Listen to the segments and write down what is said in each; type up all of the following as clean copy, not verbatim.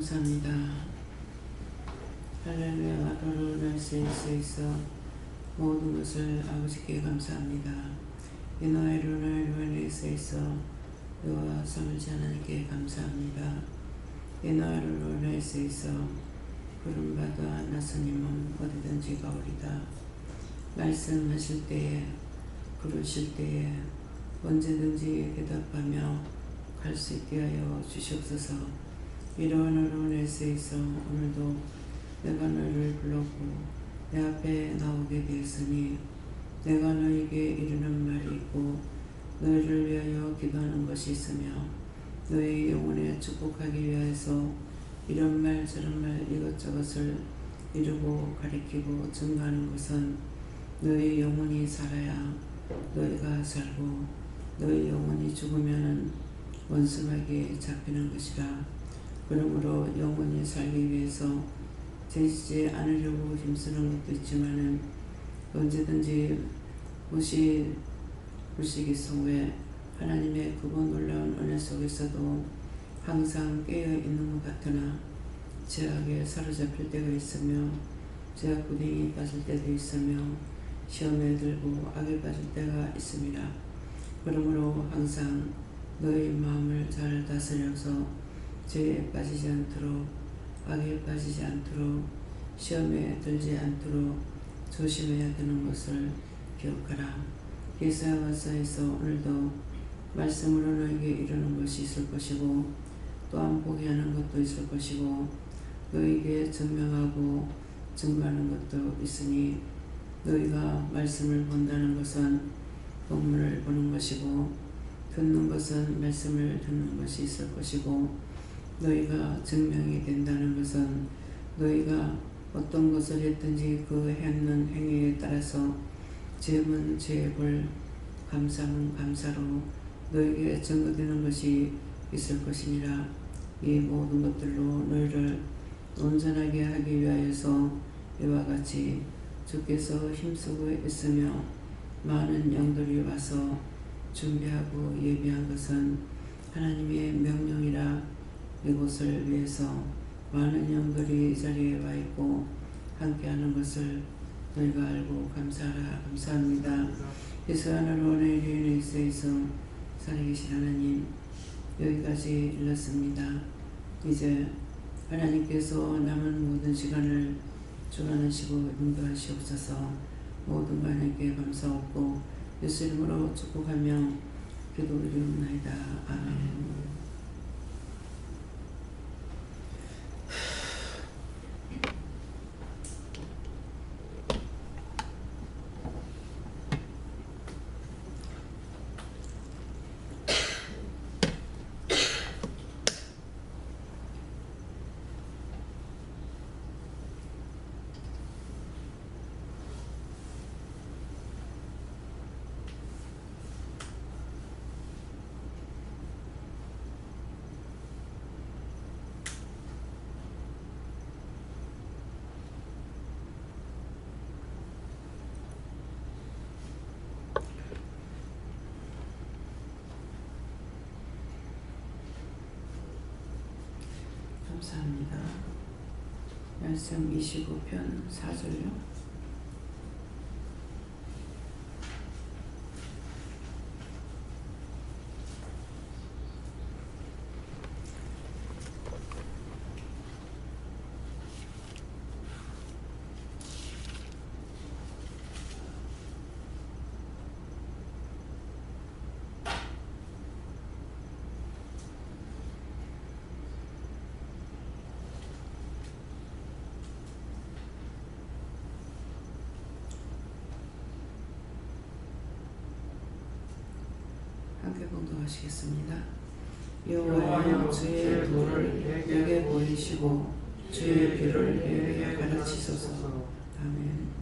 감사합니다. 할렐루야. 하루를 날 수 있어 모든 것을 아버지께 감사합니다. 이 노예로 날 구원할 수 있어 여호와 삼을지 하나님께 감사합니다. 이 노예로 날 수 있어 부름받아 나서님은 어디든지 가오리다. 말씀하실 때에 부르실 때에 언제든지 대답하며 갈 수 있게 하여 주시옵소서. 이러한 하루 낼 수 있어 오늘도 내가 너희를 불렀고 내 앞에 나오게 되었으니 내가 너희에게 이르는 말이 있고 너희를 위하여 기도하는 것이 있으며 너희 영혼에 축복하기 위하여서 이런 말 저런 말 이것저것을 이루고 가리키고 증거하는 것은 너희 영혼이 살아야 너희가 살고 너희 영혼이 죽으면 원수에게 잡히는 것이라. 그러므로 영혼이 살기 위해서 죄짓지 않으려고 힘쓰는 것도 있지만은 언제든지 무시기 속에 하나님의 그거 놀라운 은혜 속에서도 항상 깨어 있는 것 같으나 죄악에 사로잡힐 때가 있으며 죄악 구덩이에 빠질 때도 있으며 시험에 들고 악에 빠질 때가 있습니다. 그러므로 항상 너희 마음을 잘 다스려서 죄에 빠지지 않도록 악에 빠지지 않도록 시험에 들지 않도록 조심해야 되는 것을 기억하라. 예사와서에서 오늘도 말씀으로 너에게 이루는 것이 있을 것이고 또한 포기하는 것도 있을 것이고 너에게 증명하고 증거하는 것도 있으니 너희가 말씀을 본다는 것은 본문을 보는 것이고 듣는 것은 말씀을 듣는 것이 있을 것이고 너희가 증명이 된다는 것은 너희가 어떤 것을 했든지 그 했는 행위에 따라서 죄면 죄의 벌, 감사는 감사로 너에게 증거되는 것이 있을 것이니라. 이 모든 것들로 너희를 온전하게 하기 위하여서 이와 같이 주께서 힘쓰고 있으며 많은 영들이 와서 준비하고 예비한 것은 하나님의 명령이라. 이곳을 위해서 많은 영들이 이 자리에 와 있고 함께하는 것을 너희가 알고 감사하라. 감사합니다. 예수 하나로 내일에 있어 살아계신 하나님, 여기까지 일렀습니다. 이제 하나님께서 남은 모든 시간을 주관하시고 인도하시옵소서. 모든 하나님께 감사하고 예수 이름으로 축복하며 기도드리옵나이다. 아멘. 감사합니다. 말씀 25편 4절요. 함께 봉독하시겠습니다. 여호와여 주의 도를 내게 보이시고 주의 길을 내게 가르치소서. 아멘.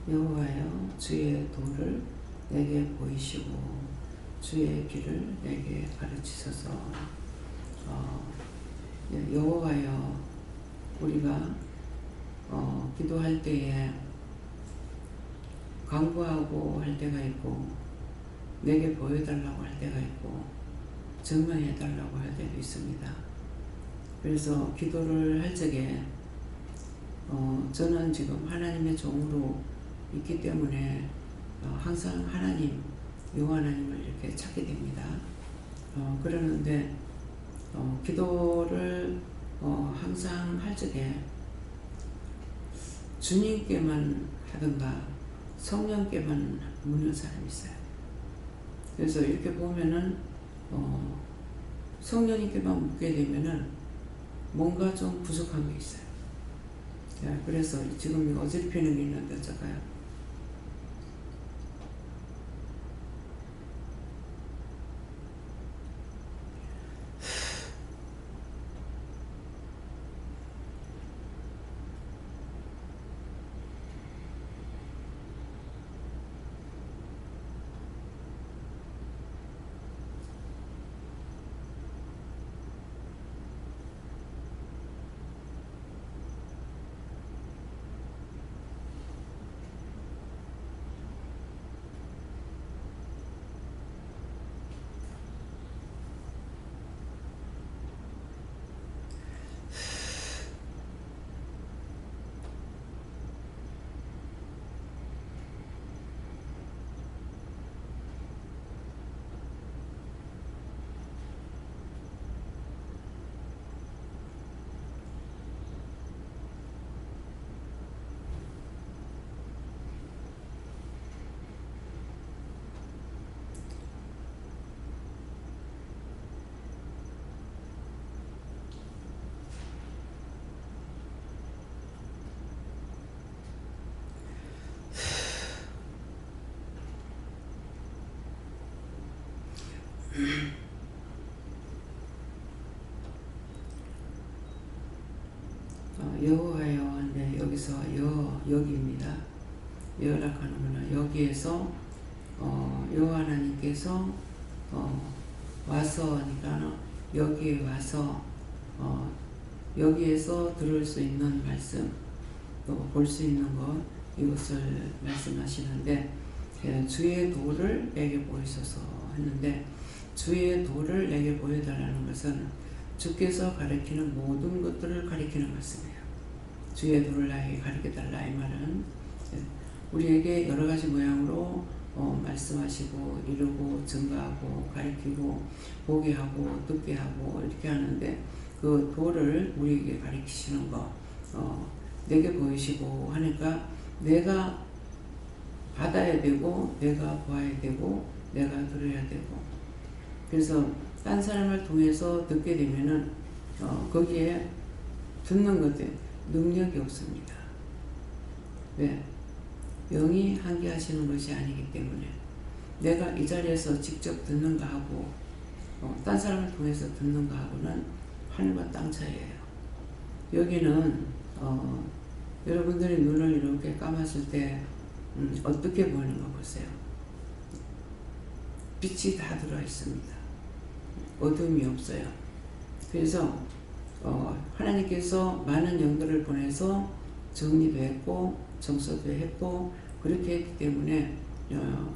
여호와여 주의 도를 내게 보이시고 주의 길을 내게 가르치소서. 여호와여 우리가 기도할 때에 강구하고 할 때가 있고 내게 보여달라고 할 때가 있고 증명해달라고 할 때도 있습니다. 그래서 기도를 할 적에 저는 지금 하나님의 종으로 있기 때문에 항상 하나님, 여호와 하나님을 이렇게 찾게 됩니다. 그러는데 기도를 항상 할 적에 주님께만 하든가 성령께만 묻는 사람이 있어요. 그래서 이렇게 보면은 성령님께만 묻게 되면은 뭔가 좀 부족한 게 있어요. 그래서 지금 어지럽히는 게 있는데 어쩔까요? 여호와여 하는데 여기서 여기입니다. 여라 하는구나. 여기에서 여호와 하나님께서 와서 하니까 여기에 와서 여기에서 들을 수 있는 말씀 또 볼 수 있는 것 이것을 말씀하시는데 주의 도를 내게 보이소서 했는데 주의 도를 내게 보여달라는 것은 주께서 가르치는 모든 것들을 가르치는 말씀이에요. 주의 도를 나에게 가르쳐달라 이 말은 우리에게 여러 가지 모양으로 말씀하시고 이루고 증가하고 가르치고 보게 하고 듣게 하고 이렇게 하는데 그 도를 우리에게 가르치시는 거 내게 보이시고 하니까 내가 받아야 되고 내가 보아야 되고 내가 들어야 되고 그래서 딴 사람을 통해서 듣게 되면은 거기에 듣는 것들 능력이 없습니다. 왜? 영이 함께하시는 것이 아니기 때문에 내가 이 자리에서 직접 듣는가 하고 딴 사람을 통해서 듣는가 하고는 하늘과 땅 차이예요. 여기는 여러분들이 눈을 이렇게 감았을 때 어떻게 보이는가 보세요. 빛이 다 들어 있습니다. 어둠이 없어요. 그래서 하나님께서 많은 영들을 보내서 정리도 했고 정서도 했고 그렇게 했기 때문에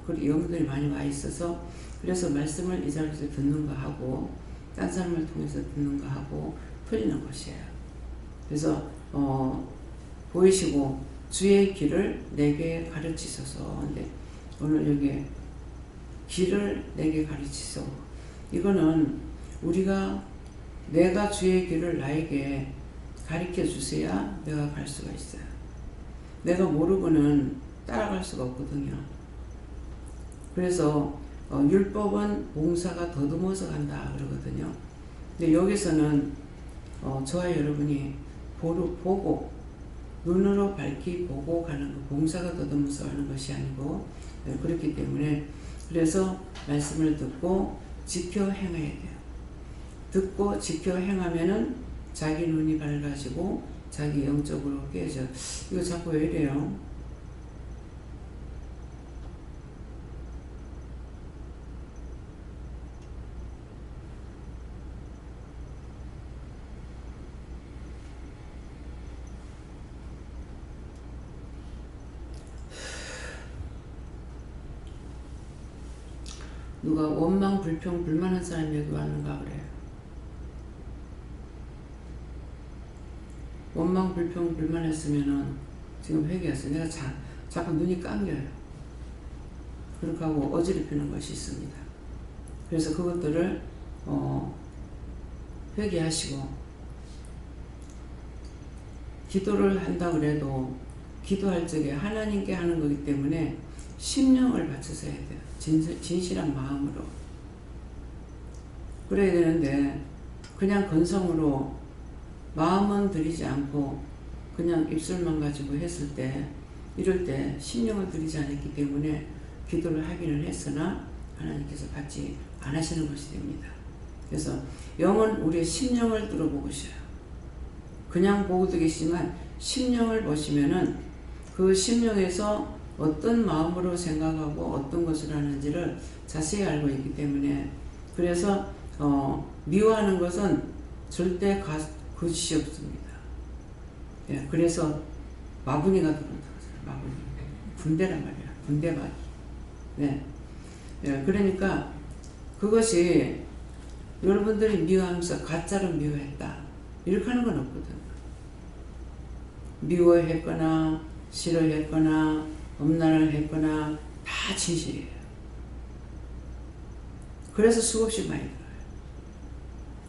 그 영들이 많이 와 있어서 그래서 말씀을 이 자리에서 듣는가 하고 딴 사람을 통해서 듣는가 하고 틀리는 것이에요. 그래서 보이시고 주의 길을 내게 가르치소서. 근데 오늘 여기 길을 내게 가르치소서. 이거는 내가 주의 길을 나에게 가르쳐 주셔야 내가 갈 수가 있어요. 내가 모르고는 따라갈 수가 없거든요. 그래서 율법은 봉사가 더듬어서 간다 그러거든요. 근데 여기서는 저와 여러분이 보고 눈으로 밝히 보고 가는 거 봉사가 더듬어서 가는 것이 아니고 그렇기 때문에 그래서 말씀을 듣고 지켜 행해야 돼요. 듣고 지켜 행하면은 자기 눈이 밝아지고 자기 영적으로 깨져. 이거 자꾸 왜 이래요? 누가 원망, 불평, 불만한 사람이 여기 왔는가 그래요. 원망, 불평, 불만했으면은 지금 회개했어요. 내가 자꾸 눈이 감겨요. 그렇게 하고 어지럽히는 것이 있습니다. 그래서 그것들을 회개하시고 기도를 한다 그래도 기도할 적에 하나님께 하는 거기 때문에 심령을 바쳐서 해야 돼요. 진실한 마음으로. 그래야 되는데 그냥 건성으로 마음은 들이지 않고 그냥 입술만 가지고 했을 때 이럴 때 심령을 들이지 않았기 때문에 기도를 하기는 했으나 하나님께서 받지 않으시는 것이 됩니다. 그래서 영은 우리의 심령을 뚫어보고셔요. 그냥 보고도 계시지만 심령을 보시면은 그 심령에서 어떤 마음으로 생각하고 어떤 것을 하는지를 자세히 알고 있기 때문에 그래서 미워하는 것은 절대 거짓이 없습니다. 예, 그래서 마구니가 들어온다고 하잖아요. 마구니. 군대란 말이야. 군대박이. 네. 예, 그러니까 그것이 여러분들이 미워하면서 가짜로 미워했다. 이렇게 하는 건 없거든. 미워했거나 싫어했거나 엄란을 했거나 다 진실이에요. 그래서 수없이 많이 들어요.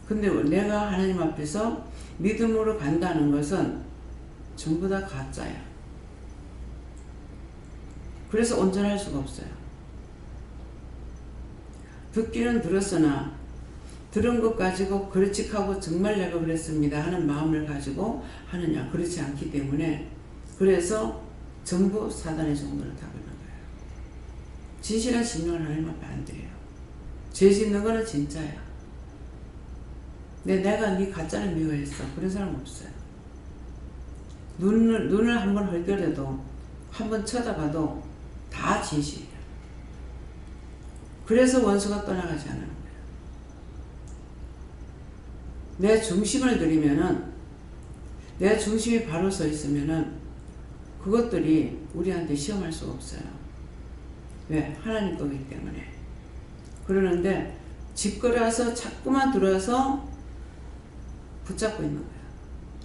근데 내가 하나님 앞에서 믿음으로 간다는 것은 전부 다 가짜야. 그래서 온전할 수가 없어요. 듣기는 들었으나 들은 것 가지고 그렇지하고 정말 내가 그랬습니다 하는 마음을 가지고 하느냐. 그렇지 않기 때문에 그래서 전부 사단의 종로를 타고 있는 거예요. 진실한 신령을 하나님 앞에 안 드려요. 죄 짓는 거는 진짜야. 내가 네 가짜를 미워했어. 그런 사람 없어요. 눈을 한번 헐겨려도 한번 쳐다봐도 다 진실이야. 그래서 원수가 떠나가지 않는 거예요. 내 중심을 들이면은 내 중심이 바로 서 있으면은 그것들이 우리한테 시험할 수가 없어요. 왜? 하나님 거기 때문에. 그러는데 집거라서 자꾸만 들어와서 붙잡고 있는 거예요.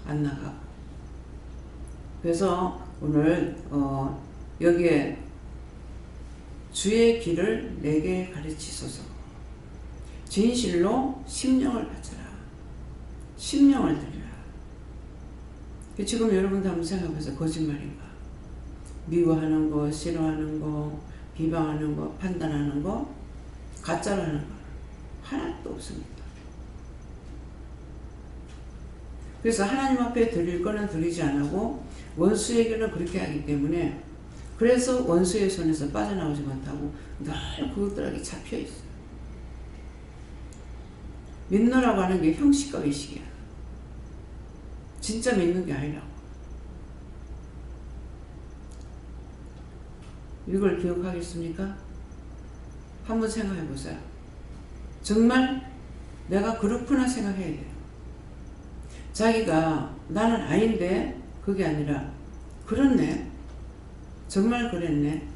안 나가고. 그래서 오늘 여기에 주의 길을 내게 가르치소서. 진실로 심령을 바쳐라. 심령을 들여라. 지금 여러분도 한번 생각해보세요. 거짓말인가? 미워하는 거, 싫어하는 거, 비방하는 거, 판단하는 거, 가짜로 하는 거 하나도 없습니다. 그래서 하나님 앞에 드릴 거는 드리지 않고 원수에게는 그렇게 하기 때문에 그래서 원수의 손에서 빠져나오지 못하고 늘 그것들에게 잡혀 있어요. 믿노라고 하는 게 형식과 외식이야. 진짜 믿는 게 아니라고. 이걸 기억하겠습니까? 한번 생각해 보세요. 정말 내가 그렇구나 생각해야 돼요. 자기가 나는 아닌데 그게 아니라 그렇네. 정말 그랬네.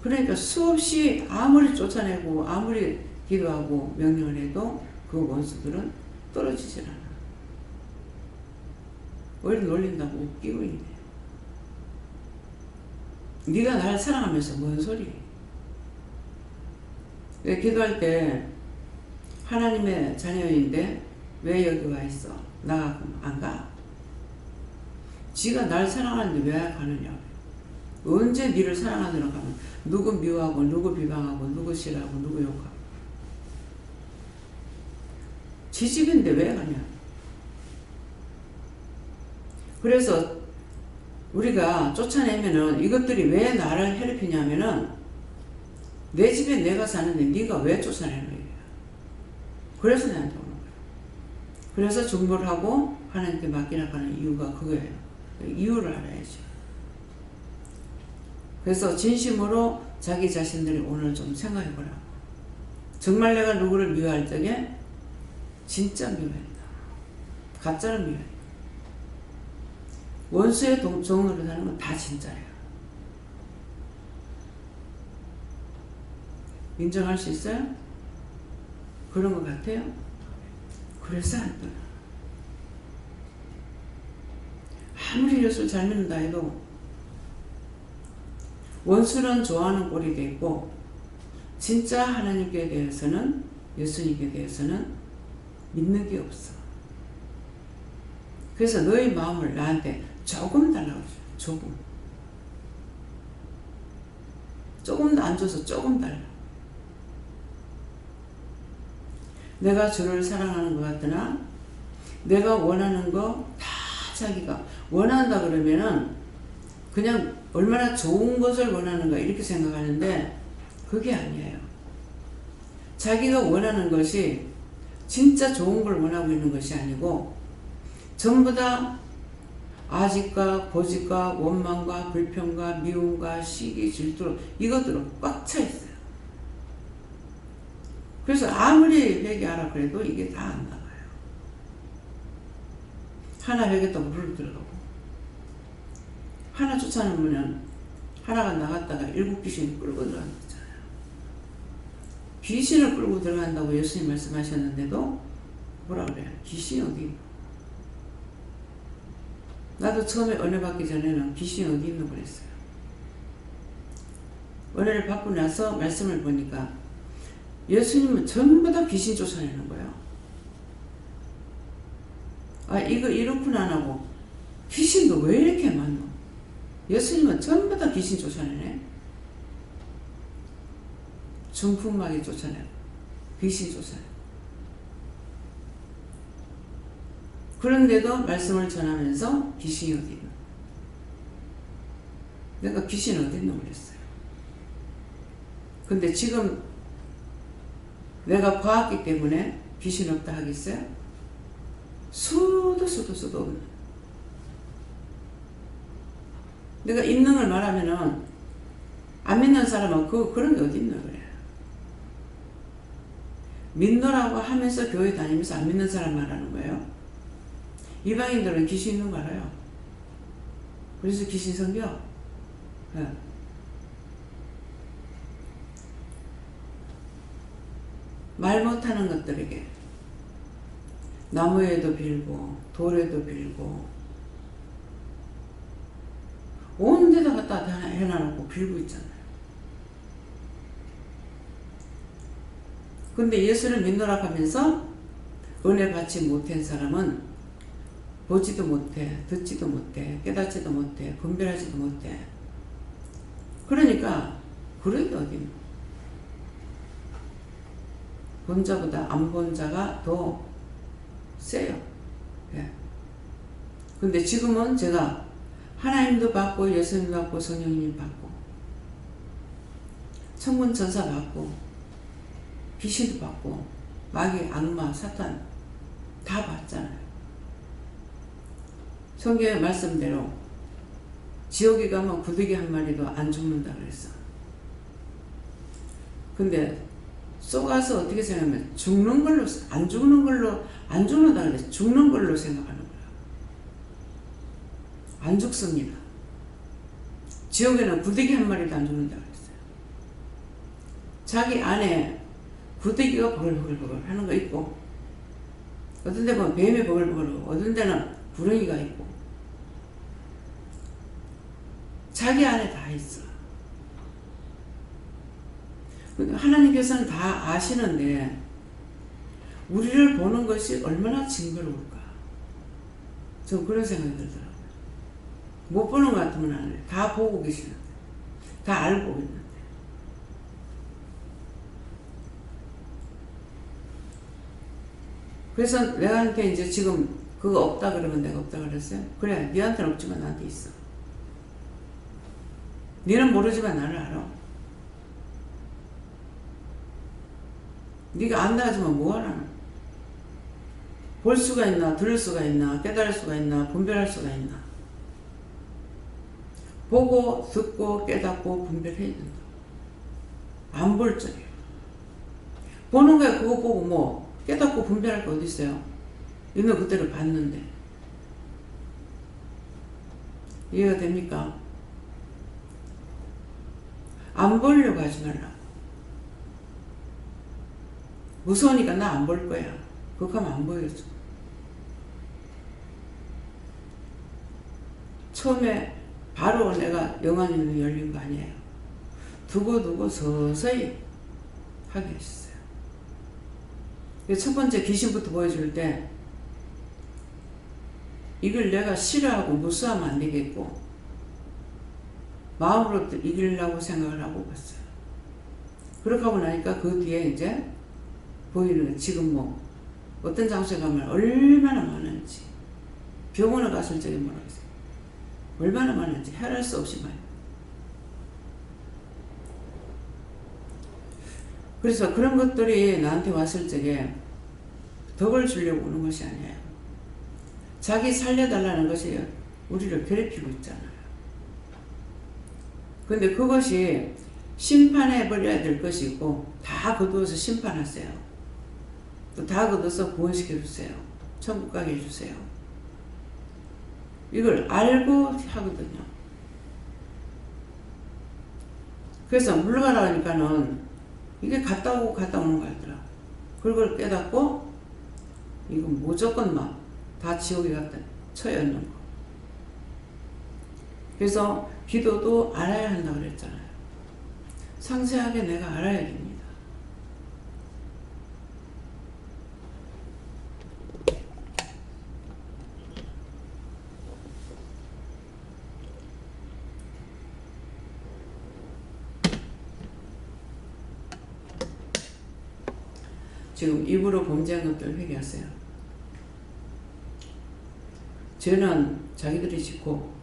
그러니까 수없이 아무리 쫓아내고 아무리 기도하고 명령을 해도 그 원수들은 떨어지질 않아. 오히려 놀린다고 웃기고 있네. 네가 나를 사랑하면서 뭔 소리? 왜 기도할 때 하나님의 자녀인데 왜 여기 와 있어? 나가 안 가? 지가 날 사랑하는데 왜 가느냐? 언제 니를 사랑하느라 가면 누구 미워하고 누구 비방하고 누구 싫어하고 누구 욕하고 지 집인데 왜 가냐? 그래서 우리가 쫓아내면은 이것들이 왜 나를 괴롭히냐면은 내 집에 내가 사는데 네가 왜 쫓아내는 거야? 그래서 나한테 오는 거야. 그래서 중보를 하고 하나님께 맡기라고 하는 이유가 그거예요. 이유를 알아야죠. 그래서 진심으로 자기 자신들이 오늘 좀 생각해 보라고. 정말 내가 누구를 미워할 적에 진짜 미워했다. 가짜를 미워했다. 원수의 종으로 사는 건 다 진짜예요. 인정할 수 있어요? 그런 것 같아요? 그래서 안 떠나. 아무리 예수를 잘 믿는다 해도 원수는 좋아하는 꼴이 돼 있고 진짜 하나님께 대해서는 예수님께 대해서는 믿는 게 없어. 그래서 너의 마음을 나한테 조금 달라고 해줘. 조금. 조금 더 안 줘서 조금 달라. 내가 주를 사랑하는 것 같으나 내가 원하는 거 다 자기가 원한다 그러면은 그냥 얼마나 좋은 것을 원하는가 이렇게 생각하는데 그게 아니에요. 자기가 원하는 것이 진짜 좋은 걸 원하고 있는 것이 아니고 전부 다 아집과 고집과 원망과 불평과 미움과 시기 질투로 이것들로 꽉 차 있어요. 그래서 아무리 회개하라 그래도 이게 다 안 나가요. 하나 회개했다고 물을 들어가고 하나 쫓아내면 하나가 나갔다가 7 귀신이 끌고 들어간다잖아요. 귀신을 끌고 들어간다고 예수님 말씀하셨는데도 뭐라 그래요? 귀신이 어디 있노? 나도 처음에 은혜 받기 전에는 귀신이 어디 있노 그랬어요. 은혜를 받고 나서 말씀을 보니까 예수님은 전부 다 귀신 쫓아내는 거예요. 아, 이거 이렇구나 하고 귀신도 왜 이렇게 많노? 예수님은 전부 다 귀신 쫓아내네. 중풍마귀 쫓아내고 귀신 쫓아내고. 그런데도 말씀을 전하면서 귀신이 어디 있노? 내가 귀신 어디 있노 그랬어요. 근데 지금 내가 봐왔기 때문에 귀신 없다 하겠어요? 수도 없는. 내가 있는 걸 말하면은 안 믿는 사람은 그런 게 어디 있노 그래. 믿노라고 하면서 교회 다니면서 안 믿는 사람 말하는 거예요. 이방인들은 귀신 있는 거 알아요. 그래서 귀신 섬겨. 네. 말 못하는 것들에게 나무에도 빌고 돌에도 빌고 온 데다 갖다 해놔놓고 빌고 있잖아요. 근데 예수를 믿노라 하면서 은혜 받지 못한 사람은 보지도 못해, 듣지도 못해, 깨닫지도 못해, 분별하지도 못해. 그러니까 그런 게 어디 있노? 본 자보다 안 본 자가 더 세요. 예. 근데 지금은 제가 하나님도 받고 예수님도 받고 성령님 받고 천군 천사 받고 귀신도 받고 마귀 악마 사탄 다 받잖아요. 성경의 말씀대로 지옥에 가면 구더기 한 마리도 안 죽는다 그랬어. 근데 속아서 어떻게 생각하면 죽는 걸로 안 죽는다 그랬어. 죽는 걸로 생각하는 거야. 안 죽습니다. 지옥에는 구더기 한 마리도 안 죽는다 그랬어요. 자기 안에 구더기가 버글버글 하는 거 있고 어떤 데 보면 뱀이 버글버글하고 어떤 데는 구렁이가 있고 자기 안에 다 있어. 하나님께서는 다 아시는데 우리를 보는 것이 얼마나 징그러울까. 전 그런 생각이 들더라고요. 못 보는 것 같으면 안 해. 다 보고 계시는데 다 알고 있는데. 그래서 내한테 이제 지금 그거 없다 그러면 내가 없다 그랬어요. 그래, 니한테는 없지만 나한테 있어. 니는 모르지만 나를 알아. 니가 안다 하지만 뭐하라는. 볼 수가 있나, 들을 수가 있나, 깨달을 수가 있나, 분별할 수가 있나. 보고, 듣고, 깨닫고, 분별해야 된다. 안 볼 적이에요. 보는 거야, 그거 보고 뭐, 깨닫고 분별할 거 어디 있어요? 있는 그대로 봤는데. 이해가 됩니까? 안 보려고 하지 말라. 무서우니까 나 안 볼 거야. 그렇게 하면 안 보여줘. 처음에 바로 내가 영안이 열린 거 아니에요. 두고두고 서서히 하게 했어요. 첫 번째 귀신부터 보여줄 때 이걸 내가 싫어하고 무수하면 안 되겠고 마음으로 이기려고 생각을 하고 봤어요. 그렇게 하고 나니까 그 뒤에 이제 보이는 거 지금 뭐 어떤 장소에 가면 얼마나 많은지 병원에 갔을 적에 모르겠어요. 얼마나 많은지 헤아릴 수 없이 많아요. 그래서 그런 것들이 나한테 왔을 적에 덕을 주려고 오는 것이 아니에요. 자기 살려달라는 것이 우리를 괴롭히고 있잖아요. 근데 그것이 심판해버려야 될 것이 있고 다 거두어서 심판하세요. 또 다 거둬서 구원시켜주세요. 천국 가게 해주세요. 이걸 알고 하거든요. 그래서 물러가라 하니까는 이게 갔다 오고 갔다 오는 거 같더라. 그걸 깨닫고 이건 무조건 막 다 지옥에 갔다 처였는 거. 그래서 기도도 알아야 한다고 그랬잖아요. 상세하게 내가 알아야 됩니다. 지금 입으로 범죄한 것들 회개하세요. 죄는 자기들이 짓고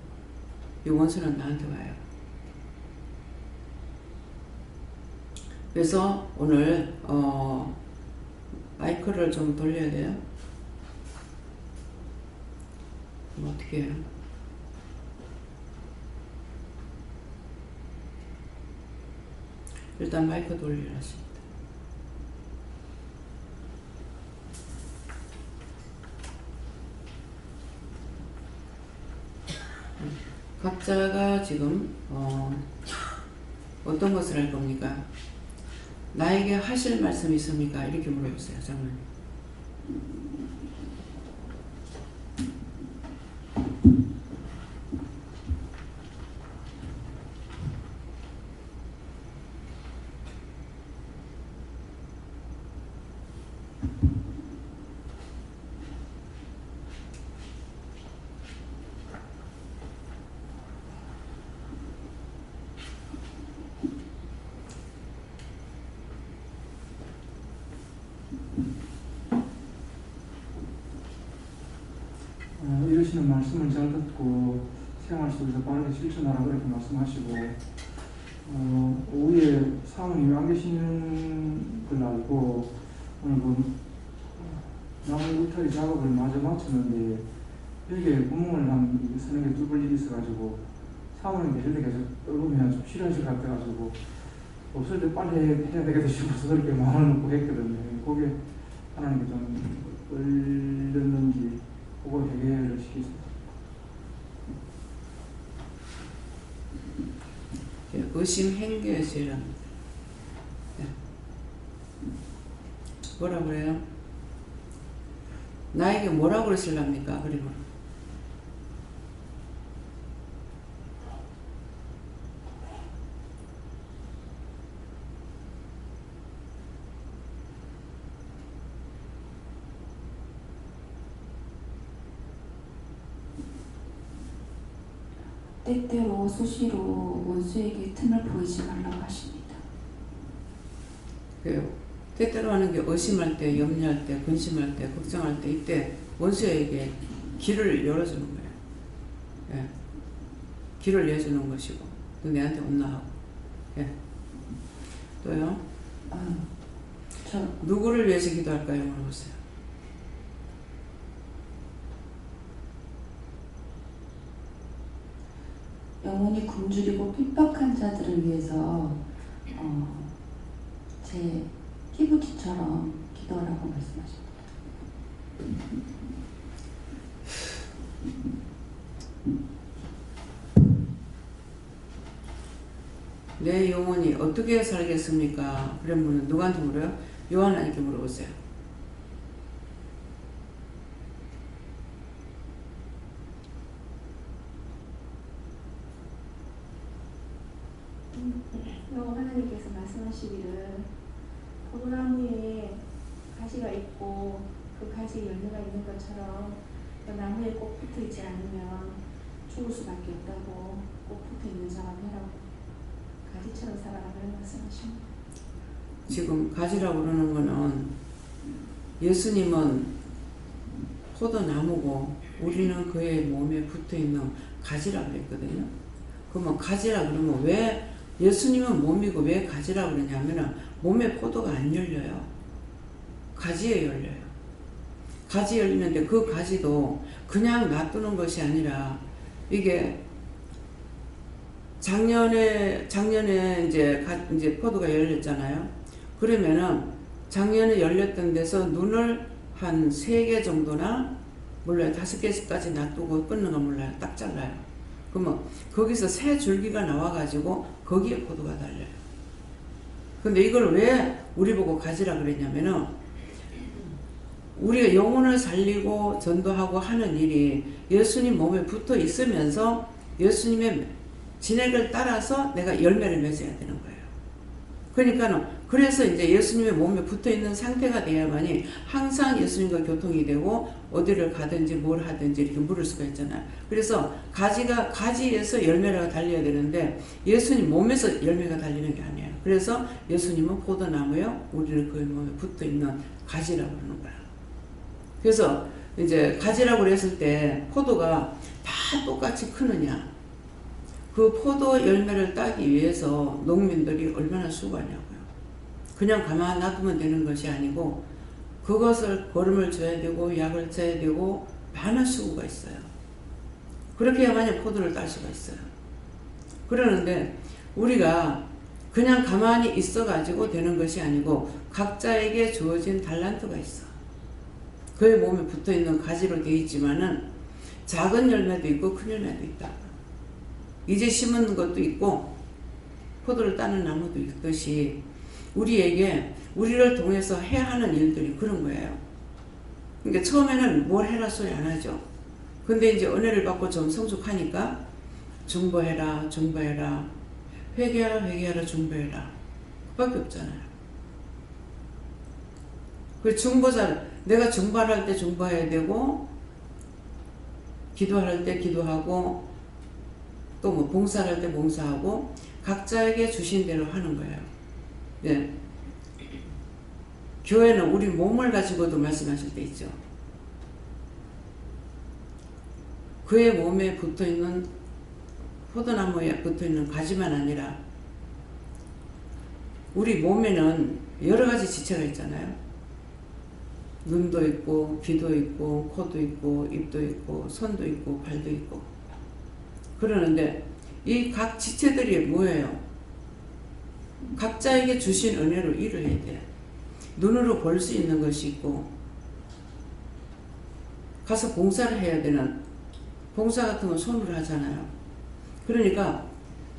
용원서는 나한테 와요. 그래서 오늘 마이크를 좀 돌려야 돼요. 그럼 어떻게 해요? 일단 마이크 돌리라 하십니다. 각자가 지금 어떤 것을 할 겁니까? 나에게 하실 말씀이 있습니까? 이렇게 물어보세요. 장모님. 이러시는 말씀을 잘 듣고 생활 속에서 빠르게 실천하라 그렇게 말씀하시고 오후에 사모님이 안 계시는 걸 알고 오늘 그 나무 울타리 작업을 마저 마쳤는데 여기에 구멍을 한 서너 개 뚫을 일이 있어가지고 사모님 계실 때 계속 떨구면 좀 싫어하실 것 같아가지고 없을 때 빨리 해야 되겠다 싶어서 그렇게 마음을 먹고 했거든요. 거기에 하나님께 좀 걸렸는지 그거 해결을 시키세요. 의심 행계죄랍니다. 뭐라고 그래요? 나에게 뭐라고 그러실랍니까? 그리고 때때로 수시로 원수에게 틈을 보이지 말라고 하십니다. 때때로 하는 게 의심할 때, 염려할 때, 근심할 때, 걱정할 때 이때 원수에게 길을 열어주는 거예요. 예. 길을 내주는 것이고 또 내한테 온나하고. 예. 또요? 저 누구를 위해서 기도할까요? 물어보세요. 영혼이 굶주리고 핍박한 자들을 위해서 제 키부티처럼 기도하라고 말씀하십니다. 내 영혼이 어떻게 살겠습니까? 그런 분은 누구한테 물어요? 요한하나님께 물어보세요. 하나님께서 말씀하시기를 포도나무에 가지가 있고 그 가지에 열매가 있는 것처럼 그 나무에 꼭 붙어 있지 않으면 죽을 수밖에 없다고 꼭 붙어 있는 자가 되라고 가지처럼 살아라 그런 말씀하십니다. 지금 가지라고 그러는 거는 예수님은 포도나무고 우리는 그의 몸에 붙어 있는 가지라고 그랬거든요. 그러면 가지라 그러면 왜 예수님은 몸이고 왜 가지라고 그러냐면은 몸에 포도가 안 열려요. 가지에 열려요. 가지 열리는데 그 가지도 그냥 놔두는 것이 아니라 이게 작년에 이제 포도가 열렸잖아요. 그러면은 작년에 열렸던 데서 눈을 한 3개 정도나 몰라요. 5개까지 놔두고 끊는 건 몰라요. 딱 잘라요. 그러면 거기서 새 줄기가 나와가지고 거기에 포도가 달려요. 근데 이걸 왜 우리 보고 가지라 그랬냐면은 우리가 영혼을 살리고 전도하고 하는 일이 예수님 몸에 붙어 있으면서 예수님의 진액을 따라서 내가 열매를 맺어야 되는 거예요. 그래서 이제 예수님의 몸에 붙어 있는 상태가 돼야만이 항상 예수님과 교통이 되고 어디를 가든지 뭘 하든지 이렇게 물을 수가 있잖아요. 그래서 가지에서 열매가 달려야 되는데 예수님 몸에서 열매가 달리는 게 아니에요. 그래서 예수님은 포도나무요, 우리는 그 몸에 붙어 있는 가지라고 그러는 거야. 그래서 이제 가지라고 그랬을 때 포도가 다 똑같이 크느냐? 그 포도 열매를 따기 위해서 농민들이 얼마나 수고하냐고요. 그냥 가만 놔두면 되는 것이 아니고 그것을 거름을 줘야 되고 약을 쳐야 되고 많은 수고가 있어요. 그렇게 해야만 포도를 딸 수가 있어요. 그러는데 우리가 그냥 가만히 있어가지고 되는 것이 아니고 각자에게 주어진 달란트가 있어. 그의 몸에 붙어있는 가지로 되어 있지만은 작은 열매도 있고 큰 열매도 있다. 이제 심은 것도 있고 포도를 따는 나무도 있듯이 우리를 통해서 해야 하는 일들이 그런 거예요. 그러니까 처음에는 뭘 해라 소리 안 하죠. 근데 이제 은혜를 받고 좀 성숙하니까 중보해라, 회개하라, 중보해라. 그밖에 없잖아요. 그 내가 중보할 때 중보해야 되고 기도할 때 기도하고 또 뭐 봉사를 할 때 봉사하고 각자에게 주신 대로 하는 거예요. 네. 교회는 우리 몸을 가지고도 말씀하실 때 있죠. 그의 몸에 붙어있는 포도나무에 붙어있는 가지만 아니라 우리 몸에는 여러 가지 지체가 있잖아요. 눈도 있고 귀도 있고 코도 있고 입도 있고 손도 있고 발도 있고 그러는데 이 각 지체들이 뭐예요? 각자에게 주신 은혜로 일을 해야 돼요. 눈으로 볼 수 있는 것이 있고 가서 봉사를 해야 되는 봉사 같은 건 손으로 하잖아요. 그러니까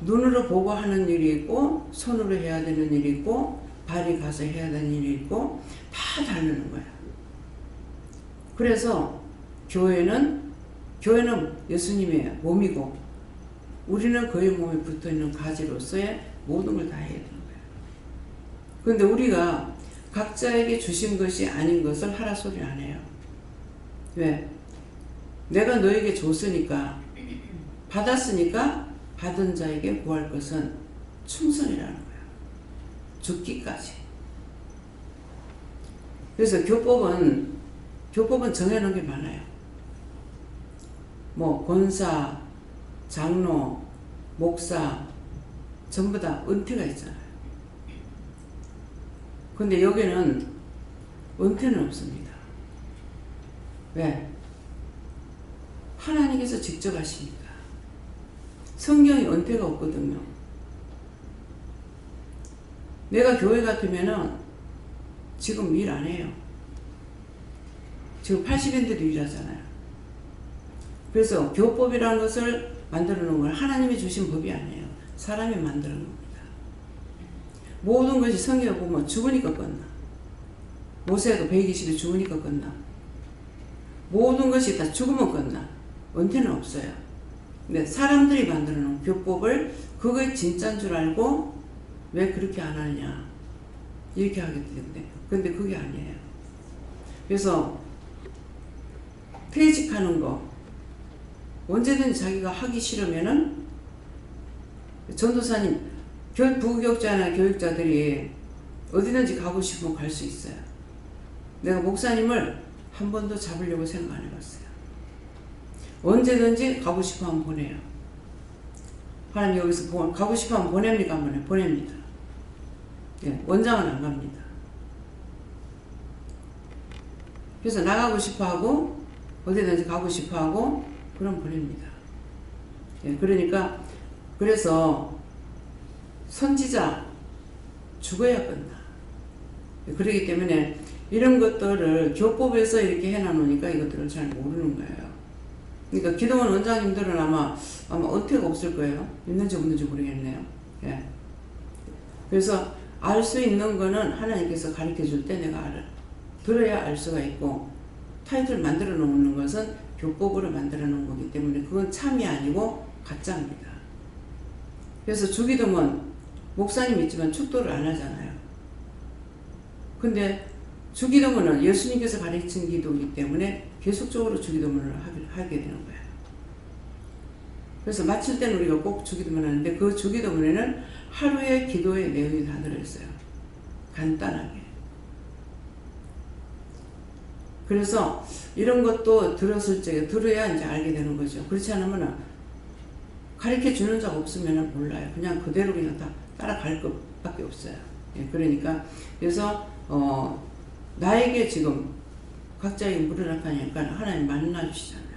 눈으로 보고 하는 일이 있고 손으로 해야 되는 일이 있고 발이 가서 해야 되는 일이 있고 다 다르는 거야. 그래서 교회는 예수님의 몸이고 우리는 그의 몸에 붙어있는 가지로서의 모든 걸 다 해야 되는 거예요. 그런데 우리가 각자에게 주신 것이 아닌 것을 하라 소리 안 해요. 왜? 내가 너에게 줬으니까 받았으니까 받은 자에게 구할 것은 충성이라는 거예요. 죽기까지. 그래서 교법은 정해놓은 게 많아요. 뭐 권사, 장로, 목사 전부 다 은퇴가 있잖아요. 근데 여기는 은퇴는 없습니다. 왜? 하나님께서 직접 하시니까. 성경이 은퇴가 없거든요. 내가 교회 같으면은 지금 일 안 해요. 지금 80인데도 일하잖아요. 그래서 교법이라는 것을 만들어 놓은 건 하나님이 주신 법이 아니에요. 사람이 만들어 놓은 겁니다. 모든 것이 성경에 보면 죽으니까 끝나. 모세도 120이 죽으니까 끝나. 모든 것이 다 죽으면 끝나. 은퇴는 없어요. 근데 사람들이 만들어 놓은 교법을 그게 진짜인 줄 알고 왜 그렇게 안 하느냐 이렇게 하게 되는데, 근데 그게 아니에요. 그래서 퇴직하는 거 언제든지 자기가 하기 싫으면은 전도사님, 부교육자나 교육자들이 어디든지 가고 싶으면 갈 수 있어요. 내가 목사님을 한 번도 잡으려고 생각 안 해봤어요. 언제든지 가고 싶어 하면 보내요. 하나님 여기서 가고 싶어 하면 보냅니까? 안 보내? 보냅니다. 예, 원장은 안 갑니다. 그래서 나가고 싶어 하고 어디든지 가고 싶어 하고 그럼 보냅니다. 예, 그러니까 그래서 선지자 죽어야 끝나. 그렇기 때문에 이런 것들을 교법에서 이렇게 해놔놓으니까 이것들을 잘 모르는 거예요. 그러니까 기도원 원장님들은 아마 은퇴가 없을 거예요. 있는지 없는지 모르겠네요. 예. 그래서 알 수 있는 거는 하나님께서 가르쳐 줄 때 내가 알아. 들어야 알 수가 있고, 타이틀 만들어 놓는 것은 교법으로 만들어 놓은 거기 때문에 그건 참이 아니고 가짜입니다. 그래서 주기도문 목사님 있지만 축도를 안 하잖아요. 근데 주기도문은 예수님께서 가르친 기도이기 때문에 계속적으로 주기도문을 하게 되는 거예요. 그래서 마칠 때는 우리가 꼭 주기도문 하는데 그 주기도문에는 하루의 기도의 내용이 다 들어있어요. 간단하게. 그래서 이런 것도 들었을 적에 들어야 이제 알게 되는 거죠. 그렇지 않으면 가르쳐 주는 자가 없으면 몰라요. 그냥 그대로 그냥 다 따라갈 것밖에 없어요. 예, 그러니까 그래서 나에게 지금 각자에게 물으라하니까 하나님 만나주시잖아요.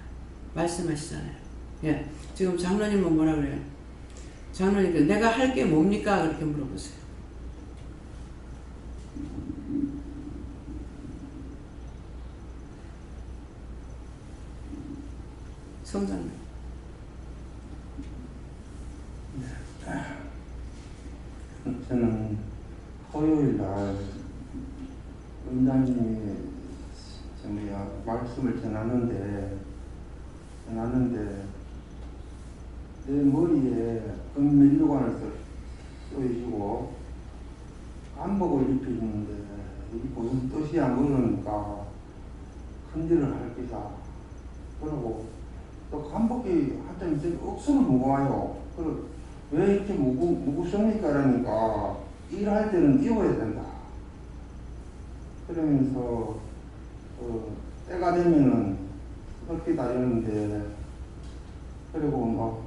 말씀하시잖아요. 예, 지금 장로님은 뭐라 그래요? 장로님께 내가 할 게 뭡니까? 그렇게 물어보세요. 성장님. 저는 토요일 날 원장님이 말씀을 전하는데 내 머리에 금면류관을 쏘여주고 한복을 입혀주는데 이게 무슨 뜻이야 모르니까 큰일을 할 기사. 그러고 또 한복이 하여튼 이제 억수로 무거워요. 그리고 왜 이렇게 무겁습니까? 그러니까 일할 때는 입어야 된다. 그러면서 때가 되면은 그렇게 다니는데, 그리고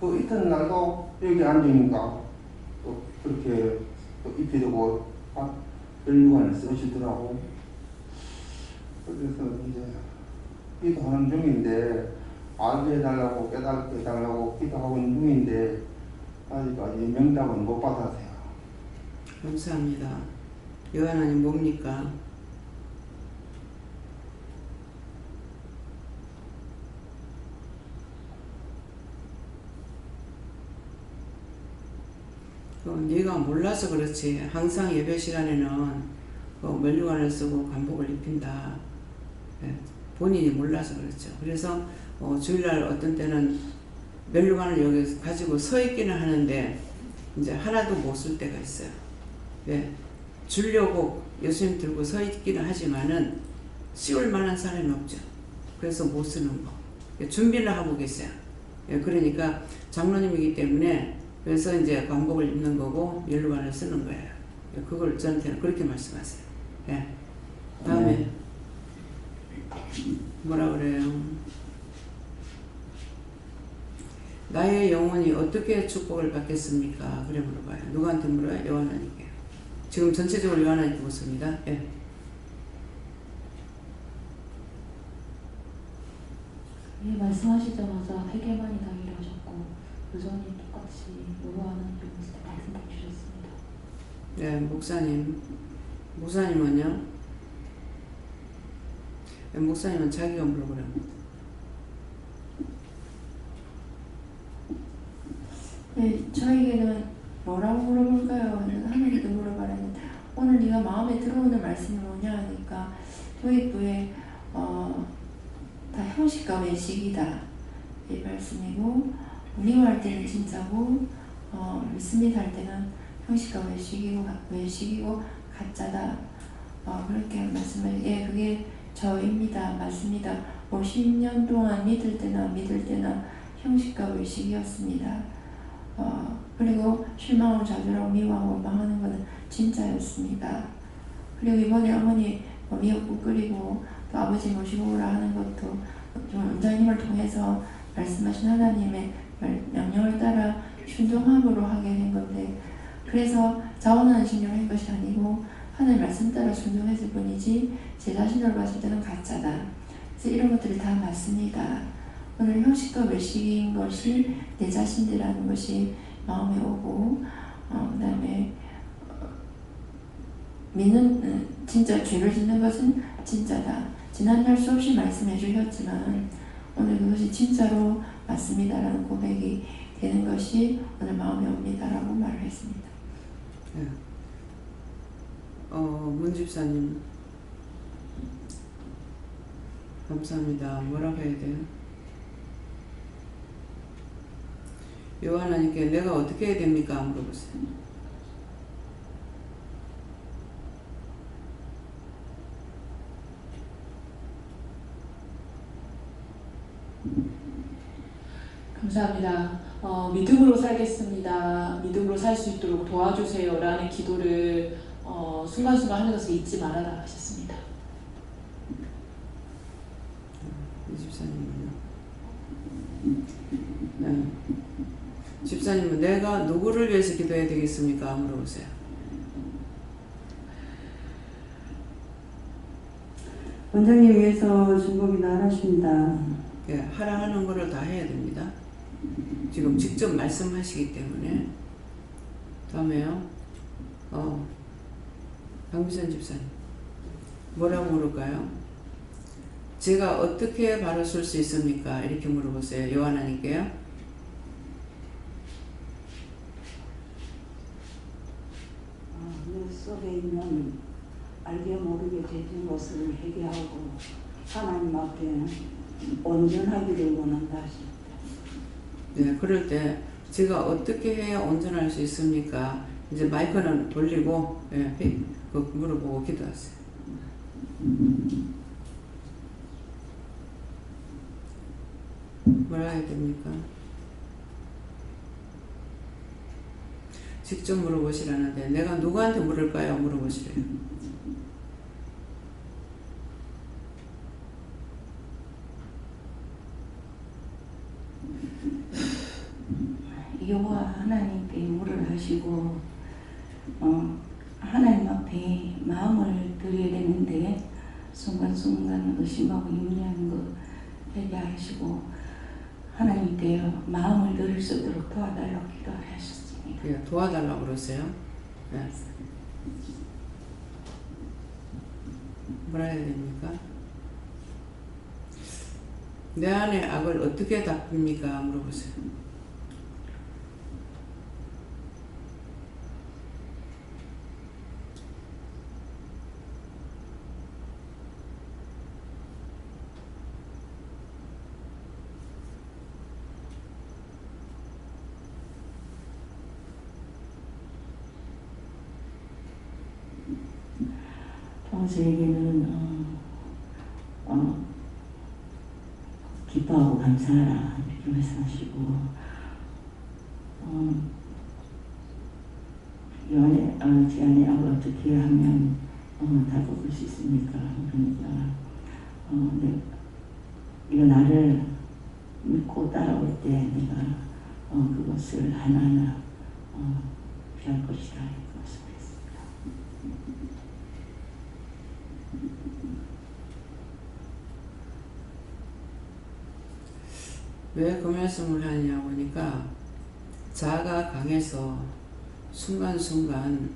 그 이튿날도 여기 앉으니까 또 그렇게 또 입히려고 면류관을 쓰시더라고. 그래서 이제 기도하는 중인데, 알게 해달라고 깨닫게 해달라고 기도하고 있는 중인데 아직까지 명답은 못 받았어요. 감사합니다. 여하나님 뭡니까? 네가 몰라서 그렇지. 항상 예배 시간에는 면류관을 쓰고 관복을 입힌다. 네, 본인이 몰라서 그렇죠. 그래서 주일날 어떤 때는 면류관을 여기 가지고 서 있기는 하는데 이제 하나도 못 쓸 때가 있어요. 왜? 주려고 예수님 들고 서 있기는 하지만은 씌울 만한 사람이 없죠. 그래서 못 쓰는 거. 준비를 하고 계세요. 그러니까 장로님이기 때문에 그래서 이제 관복을 입는 거고 면류관을 쓰는 거예요. 그걸 저한테는 그렇게 말씀하세요. 예. 다음에 뭐라 그래요? 나의 영혼이 어떻게 축복을 받겠습니까? 그래 물어봐요. 누구한테 물어요? 요한하나님께. 지금 전체적으로 요한하나님께 묻습니다. 예. 예, 말씀하시자마자 회개만이 당일하셨고 여전히 똑같이 요구하는 부분을 말씀해 주셨습니다. 네, 목사님은요? 네, 목사님은 자기가 물어보라. 네, 저에게는 뭐라고 물어볼까요? 하나님께 물어봐라는데 오늘 네가 마음에 들어오는 말씀이 뭐냐 하니까 교회부에 다 형식과 외식이다 이 말씀이고 미워할 때는 진짜고 믿습니다 할 때는 형식과 외식이고 가짜다 그렇게 말씀을 그게 저입니다. 맞습니다. 50년 동안 믿을 때나 안 믿을 때나 형식과 외식이었습니다. 그리고 실망하고 좌절하고 미워하고 망하는 것은 진짜였습니다. 그리고 이번에 어머니 미역국 끓이고 또 아버지 모시고 오라 하는 것도 원장님을 통해서 말씀하신 하나님의 명령을 따라 순종함으로 하게 된 건데 그래서 자원하는 신경을 한 것이 아니고 하나님 말씀 따라 순종했을 뿐이지 제 자신으로 봤을 때는 가짜다. 그래서 이런 것들이 다 맞습니다. 오늘 형식과 외식인 것이 내 자신이라는 것이 마음에 오고 그 다음에 믿는 진짜 죄를 짓는 것은 진짜다. 지난날 수없이 말씀해 주셨지만 오늘 그것이 진짜로 맞습니다라는 고백이 되는 것이 오늘 마음에 옵니다라고 말을 했습니다. 네. 문 집사님 감사합니다. 뭐라고 해야 돼요? 요한하니까 내가 어떻게 해야 됩니까? 물어보세요. 감사합니다. 믿음으로 살겠습니다. 믿음으로 살 수 있도록 도와주세요 라는 기도를 순간순간 하는 것을 잊지 말아라 하셨습니다. 이 집사님은요? 네. 집사님은 내가 누구를 위해서 기도해야 되겠습니까? 물어보세요. 원장님 위해서 중복이나 하십니다. 예, 하라 하는 거를 다 해야 됩니다. 지금 직접 말씀하시기 때문에. 다음에요. 강미선 집사님. 뭐라고 물을까요? 제가 어떻게 바로 쓸 수 있습니까? 이렇게 물어보세요. 요한하니까요. 내 속에 있는 알게 모르게 죄진 것을 회개하고 하나님 앞에 온전하기를 원한다 하십니다. 네, 그럴 때 제가 어떻게 해야 온전할 수 있습니까? 이제 마이크는 돌리고 물어보고 기도하세요. 뭐라 해야 됩니까? 직접 물어보시라는데 내가 누구한테 물을까요? 물어보시래요. 여호와 하나님께 물을 하시고 하나님 앞에 마음을 드려야 되는데 순간순간 의심하고 염려하는 거 회개하시고 하나님께 마음을 드릴 수 있도록 도와달라고 기도하셨습니다. 예, 도와달라고 그러세요. 네. 뭐라 해야 됩니까? 내 안의 악을 어떻게 닦습니까? 물어보세요. 저에게는 기뻐하고 감사하라 이렇게 말씀하시고 제 안에 악을 어떻게 하면 다 꺾을 수 있습니까? 그러니까 이거 나를 믿고 따라올 때 내가 그것을 하나하나 피할 것이다 이렇게 말씀했습니다. 왜 그 말씀을 하냐고 하니까 자아가 강해서 순간순간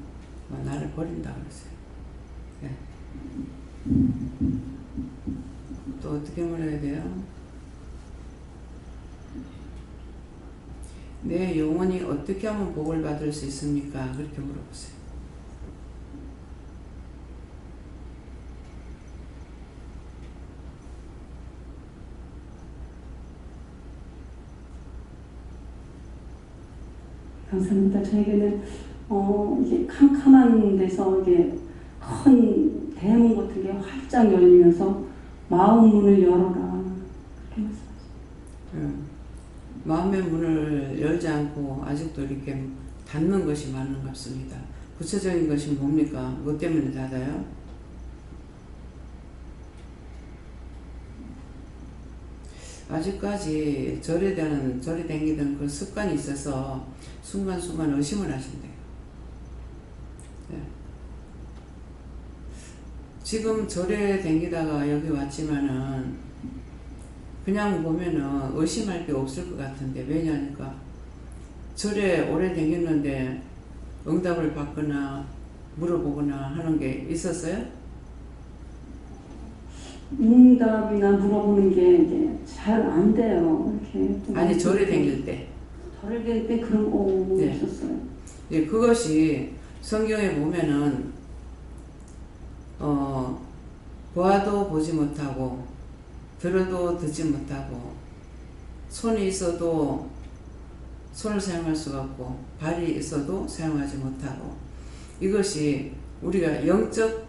나를 버린다고 그랬어요. 네. 또 어떻게 말해야 돼요? 내 영혼이 어떻게 하면 복을 받을 수 있습니까? 그렇게 물어보세요. 감사합니다. 저에게는 이게 캄캄한 데서 이게 큰 대문 같은 게 활짝 열리면서 마음 문을 열어라 그렇게 말씀하셨어요. 마음의 문을 열지 않고 아직도 이렇게 닫는 것이 맞는 것 같습니다. 구체적인 것이 뭡니까? 뭐 때문에 닫아요? 아직까지 절에 댕기던 그 습관이 있어서 순간순간 의심을 하신대요. 네. 지금 절에 댕기다가 여기 왔지만은 그냥 보면은 의심할 게 없을 것 같은데, 왜냐니까 절에 오래 댕겼는데 응답을 받거나 물어보거나 하는 게 있었어요? 응답이나 물어보는 게 잘 안 돼요. 이렇게 아니, 절에 댕길 때. 절에 댕길 때 그런 거 네. 없었어요. 예, 그것이 성경에 보면은 보아도 보지 못하고 들어도 듣지 못하고 손이 있어도 손을 사용할 수가 없고 발이 있어도 사용하지 못하고, 이것이 우리가 영적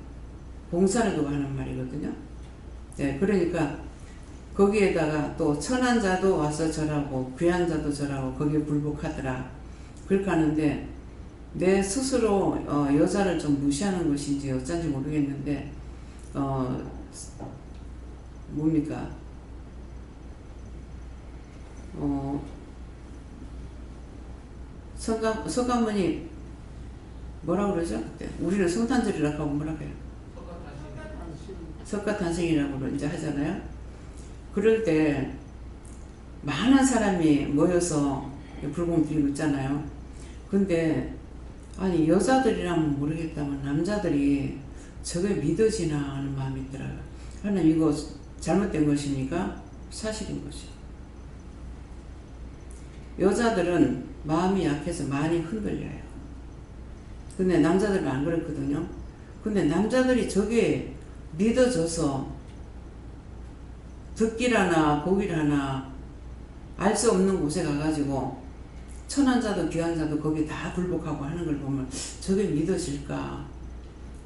봉사를 두고 하는 말이거든요. 예, 그러니까 거기에다가 또 천한 자도 와서 절하고 귀한 자도 절하고 거기에 굴복하더라. 그렇게 하는데 내 스스로 여자를 좀 무시하는 것인지 어쩐지 모르겠는데 뭡니까? 서가모니 뭐라고 그러죠? 그때 우리는 성탄절이라고 하고 뭐라고 해요? 석가탄생이라고 이제 하잖아요. 그럴 때 많은 사람이 모여서 불공 드리고 있잖아요. 근데 아니 여자들이라면 모르겠다만 남자들이 저게 믿어지나 하는 마음이 있더라고요. 하나님 이거 잘못된 것입니까? 사실인 것이. 여자들은 마음이 약해서 많이 흔들려요. 근데 남자들은 안 그렇거든요. 근데 남자들이 저게 믿어져서 듣기라나 보기라나 알 수 없는 곳에 가가지고 천한 자도 귀한 자도 거기 다 굴복하고 하는 걸 보면 저게 믿어질까?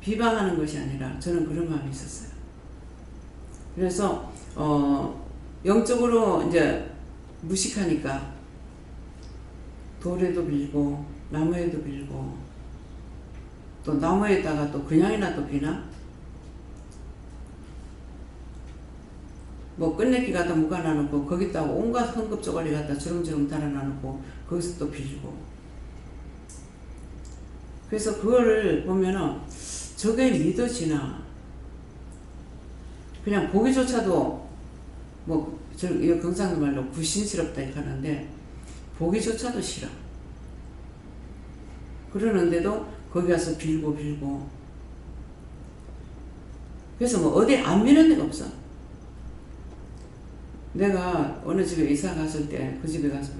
비방하는 것이 아니라 저는 그런 마음이 있었어요. 그래서 영적으로 이제 무식하니까 돌에도 빌고 나무에도 빌고 또 나무에다가 또 그냥이나 또 비나 뭐 끝내기 갖다 묶어놔놓고 거기다가 온갖 헝겊 쪼가리 갖다 주렁주렁 달아놔놓고 거기서 또 빌고, 그래서 그거를 보면은 저게 믿어지나, 그냥 보기조차도 뭐 저 이 경상도 말로 구신스럽다 이렇게 하는데 보기조차도 싫어. 그러는데도 거기 가서 빌고 그래서 뭐 어디 안 미는 데가 없어. 내가 어느 집에 이사 갔을 때 그 집에 가서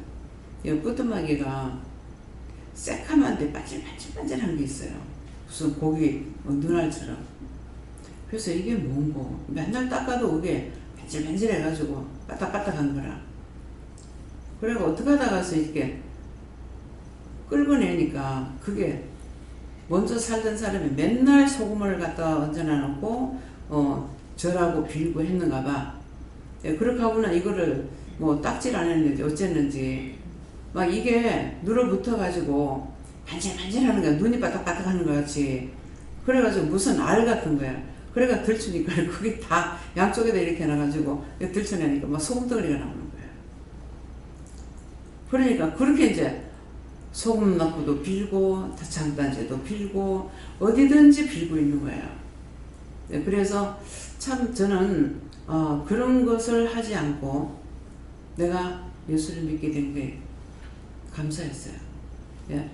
이 뿌뚜마기가 새카만데 반질반질한 게 있어요. 무슨 고기 눈알처럼. 그래서 이게 뭔고 맨날 닦아도 그게 반질반질해가지고 바닥바닥한 거라. 그래가 어떻게 하다 가서 이렇게 끌고내니까 그게 먼저 살던 사람이 맨날 소금을 갖다 얹어놔 놓고 절하고 빌고 했는가 봐. 예, 그렇게 하고는 이거를 뭐 딱질 안 했는지 어쨌는지 막 이게 눌어붙어 가지고 반질반질하는 거야. 눈이 바닥바닥 하는 것 같이. 그래가지고 무슨 알 같은 거야. 그래가 들추니까 그게 다 양쪽에다 이렇게 해놔가지고 들춰내니까 막 소금덩어리가 나오는 거야. 그러니까 그렇게 이제 소금 넣고도 빌고 장단제도 빌고 어디든지 빌고 있는 거예요. 네, 그래서 참 저는 그런 것을 하지 않고 내가 예수를 믿게 된 게 감사했어요. 예.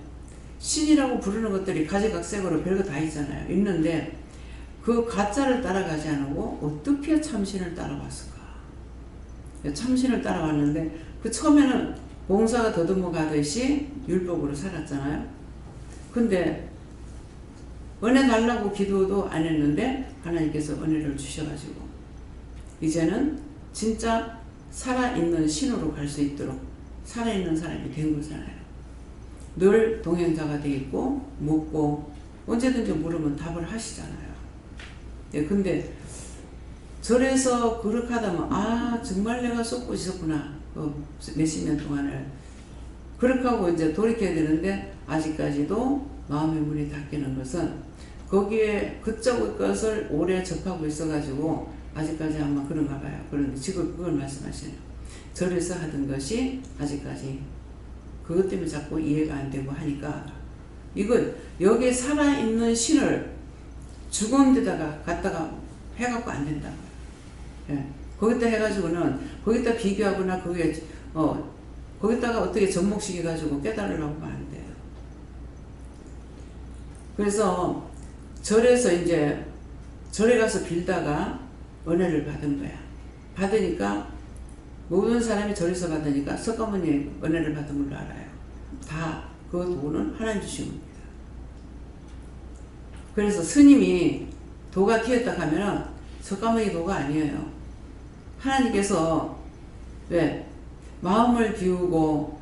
신이라고 부르는 것들이 가지각색으로 별거 다 있잖아요. 있는데 그 가짜를 따라가지 않고 어떻게 참신을 따라왔을까? 참신을 따라왔는데 그 처음에는 봉사가 더듬어 가듯이 율법으로 살았잖아요. 근데 은혜 달라고 기도도 안 했는데 하나님께서 은혜를 주셔가지고 이제는 진짜 살아있는 신으로 갈 수 있도록 살아있는 사람이 된 거잖아요. 늘 동행자가 돼 있고 묻고 언제든지 물으면 답을 하시잖아요. 예, 근데 절에서 그렇게 하다 보면 아 정말 내가 쏟고 있었구나 몇십 년 동안을 그렇게 하고 이제 돌이켜야 되는데 아직까지도 마음의 문이 닫히는 것은 거기에 그쪽 것을 오래 접하고 있어가지고 아직까지 아마 그런가 봐요. 그런데 지금 그걸 말씀하시네요. 절에서 하던 것이 아직까지 그것 때문에 자꾸 이해가 안 되고 하니까 이건 여기에 살아있는 신을 죽은 데다가 갖다가 해갖고 안 된다고요. 예. 거기다 해가지고는 거기다 비교하거나 거기에 거기다가 어떻게 접목시켜가지고 깨달으려고 하면 안 돼요. 그래서 절에서 이제 절에 가서 빌다가 은혜를 받은 거야. 받으니까 모든 사람이 절에서 받으니까 석가모니 은혜를 받은 걸로 알아요. 다 그 도는 하나님 주신 겁니다. 그래서 스님이 도가 튀었다 하면은 석가모니 도가 아니에요. 하나님께서 왜 마음을 비우고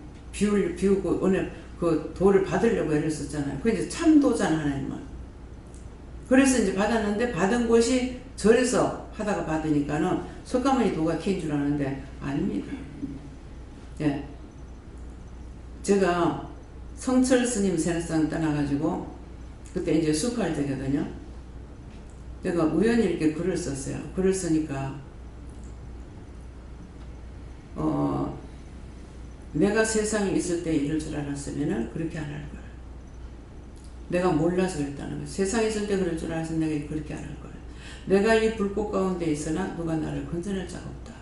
은혜 그 도를 받으려고 애를 썼잖아요. 그게 이제 참도잖아 하나님은. 그래서 이제 받았는데 받은 곳이 절에서 하다가 받으니까는 석가모니 도가 튀인 줄 아는데 아닙니다. 예. 제가 성철 스님 세례상 떠나가지고 그때 이제 수포할 때거든요. 내가 우연히 이렇게 글을 썼어요. 글을 쓰니까 내가 세상에 있을 때 이럴 줄 알았으면은 그렇게 안 할 거야. 내가 몰라서 그랬다는 거야. 세상에 있을 때 그럴 줄 알았으면 내가 그렇게 안 할 거야. 내가 이 불꽃 가운데 있으나 누가 나를 건져낼 자가 없다.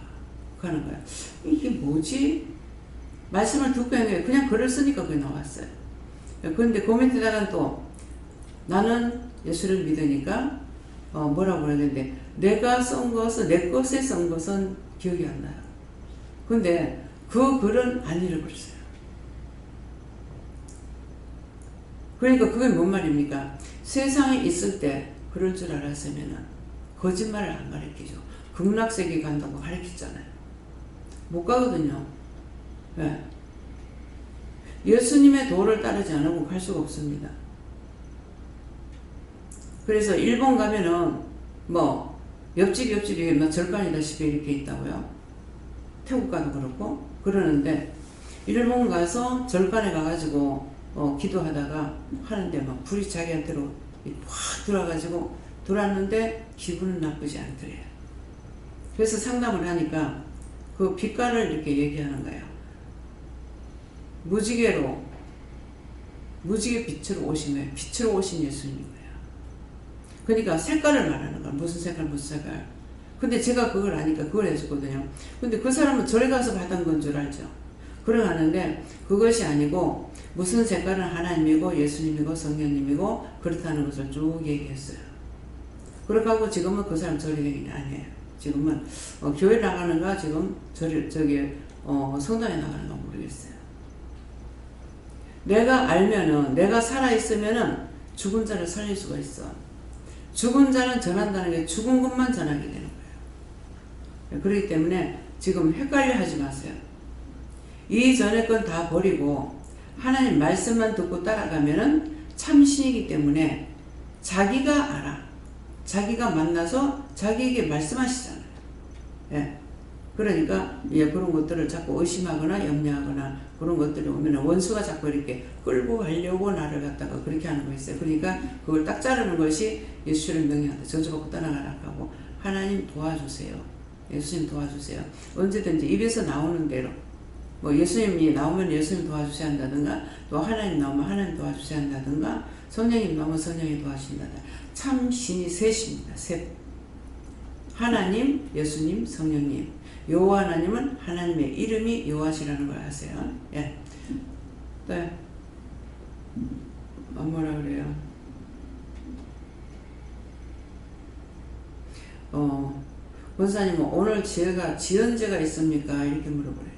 하는 거야. 이게 뭐지? 말씀을 듣고 그냥 글을 쓰니까 그게 나왔어요. 그런데 그 밑에다가 또 나는 예수를 믿으니까 뭐라고 그러는데 내가 쓴 것은 내 것에 쓴 것은 기억이 안 나요. 근데 그 글은 안 읽어버렸어요. 그러니까 그게 뭔 말입니까? 세상에 있을 때 그럴 줄 알았으면 거짓말을 안 가르치죠. 극락세계 간다고 가르치잖아요. 못 가거든요. 네. 예수님의 도를 따르지 않으면 갈 수가 없습니다. 그래서 일본 가면은 뭐 옆집이 뭐 절간이다시피 이렇게 있다고요. 태국 가도 그렇고 그러는데 일본 가서 절간에 가가지고 기도하다가 하는데 막 불이 자기한테로 확 들어와가지고 들어왔는데 기분은 나쁘지 않더래요. 그래서 상담을 하니까 그 빛깔을 이렇게 얘기하는 거예요. 무지개 빛으로 오신 거예요. 빛으로 오신 예수님인 거예요. 그러니까 색깔을 말하는 거야. 무슨 색깔. 근데 제가 그걸 아니까 그걸 해줬거든요. 근데 그 사람은 절에 가서 받은 건 줄 알죠. 그러는데 그것이 아니고 무슨 색깔은 하나님이고 예수님이고 성령님이고 그렇다는 것을 쭉 얘기했어요. 그렇게 하고 지금은 그 사람 절에 아니에요. 지금은 교회 나가는가 지금 성당에 나가는가 모르겠어요. 내가 알면은 내가 살아있으면은 죽은 자를 살릴 수가 있어. 죽은 자는 전한다는 게 죽은 것만 전하게 되는 거예요. 그렇기 때문에 지금 헷갈려 하지 마세요. 이전의 건 다 버리고 하나님 말씀만 듣고 따라가면은 참신이기 때문에 자기가 알아. 자기가 만나서 자기에게 말씀하시잖아요. 예. 그러니까 그런 것들을 자꾸 의심하거나 염려하거나 그런 것들이 오면 원수가 자꾸 이렇게 끌고 가려고 나를 갖다가 그렇게 하는 거 있어요. 그러니까 그걸 딱 자르는 것이 예수를 명령한다. 저주받고 떠나가라 하고 하나님 도와주세요. 예수님 도와주세요. 언제든지 입에서 나오는 대로 뭐 예수님이 나오면 예수님 도와주셔야 한다든가 또 하나님 나오면 하나님 도와주셔야 한다든가 성령님 나오면 성령이 도와주신다든가 참 신이 셋입니다. 셋. 하나님, 예수님, 성령님. 여호와 하나님은 하나님의 이름이 여호와시라는 걸 아세요? 예. 네. 뭐라 그래요? 권사님 오늘 제가 지은 죄가 있습니까? 이렇게 물어보래요.